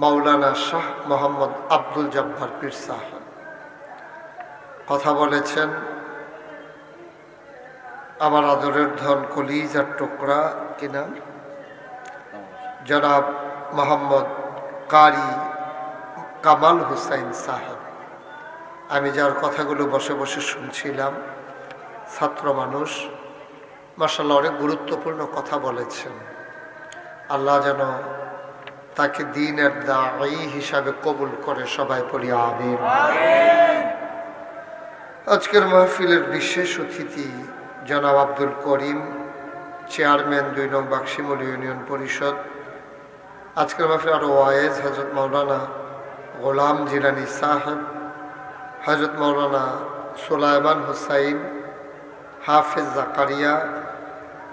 মাওলানা শাহ মোহাম্মদ আব্দুল জব্বার পীর সাহেব। কথা বলেছেন আমার আদরের ধন, কলিজার টুকরা কিনা, জনাব মোহাম্মদ কারি কামাল হুসাইন সাহেব। আমি যার কথাগুলো বসে বসে শুনছিলাম, ছাত্র মানুষ, মাশাআল্লাহ অনেক গুরুত্বপূর্ণ কথা বলেছেন। আল্লাহ যেন তাকে দ্বীনের দাঈ হিসাবে কবুল করে, সবাই পড়ি আমিন। আজকের মাহফিলের বিশেষ অতিথি জনাব আব্দুল করিম, চেয়ারম্যান 2 নং বাক্সিমুল ইউনিয়ন পরিষদ। আজকের মাহফিল আরো ওয়াইজ হযরত মাওলানা গোলাম জিলানী সাহেব, হযরত মাওলানা সুলাইমান হুসাইন, হাফেজ জাকারিয়া,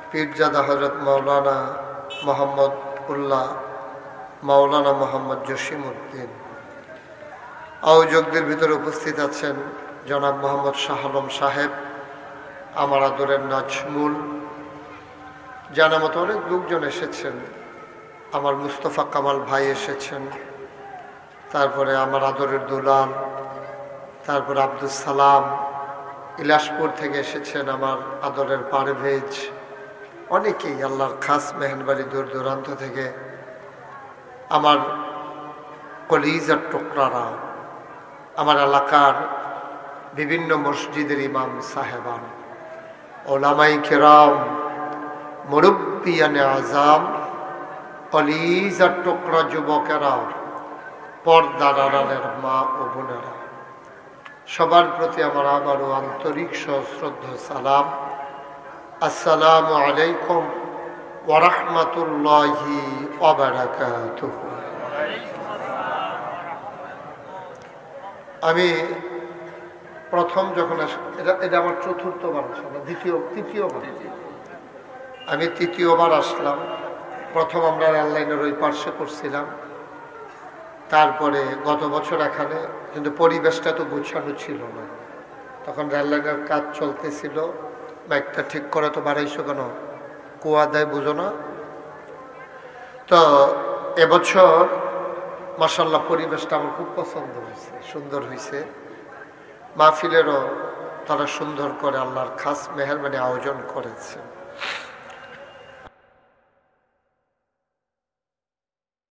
পীরজাদা হযরত মাওলানা মোহাম্মদ উল্লাহ, মাওলানা মোহাম্মদ জসিমউদ্দিন। আয়োজকদের ভিতরে উপস্থিত আছেন জনাব মোহাম্মদ শাহ আলম সাহেব, আমার আদরের নাজমুল, জানা মতো অনেক লোকজন এসেছেন। আমার মুস্তফা কামাল ভাই এসেছেন, তারপরে আমার আদরের দুলাল, তারপরে আব্দুল সালাম, ইলাসপুর থেকে এসেছেন আমার আদরের পারভেজ, অনেকেই আল্লাহর খাস মেহনবাড়ি দূর দূরান্ত থেকে, আমার কলিজার টুকরারা, আমার এলাকার বিভিন্ন মসজিদের ইমাম সাহেবান, ওলামাই কেরাম, মুরব্বিয়ানে আজাম, কলিজার টুকরা যুবকেরা, পর্দার আড়ালের মা ও বোনেরা, সবার প্রতি আমার আবারও আন্তরিক সশ্রদ্ধ সালাম। আসসালামু আলাইকুম ওয়া রাহমাতুল্লাহি ওয়া বারাকাতুহু। আমি প্রথম যখন এটা আমার চতুর্থবার আসলাম, তৃতীয়বার আমি তৃতীয়বার আসলাম। প্রথম আমরা রেল লাইনের ওই পার্শ্বে করছিলাম, তারপরে গত বছর এখানে, কিন্তু পরিবেশটা তো গুছানো ছিল না, তখন রেল লাইনের কাজ চলতেছিল। বাইকটা ঠিক করে তো বাড়াইছো কেন, কুয়া দেয় বুঝো না। তো এবছর মাশাআল্লাহ পরিবেশটা আমার খুব পছন্দ হয়েছে, সুন্দর হয়েছে। মাহফিলেরও তারা সুন্দর করে আল্লাহর খাস মেহেরবানি আয়োজন করেছে।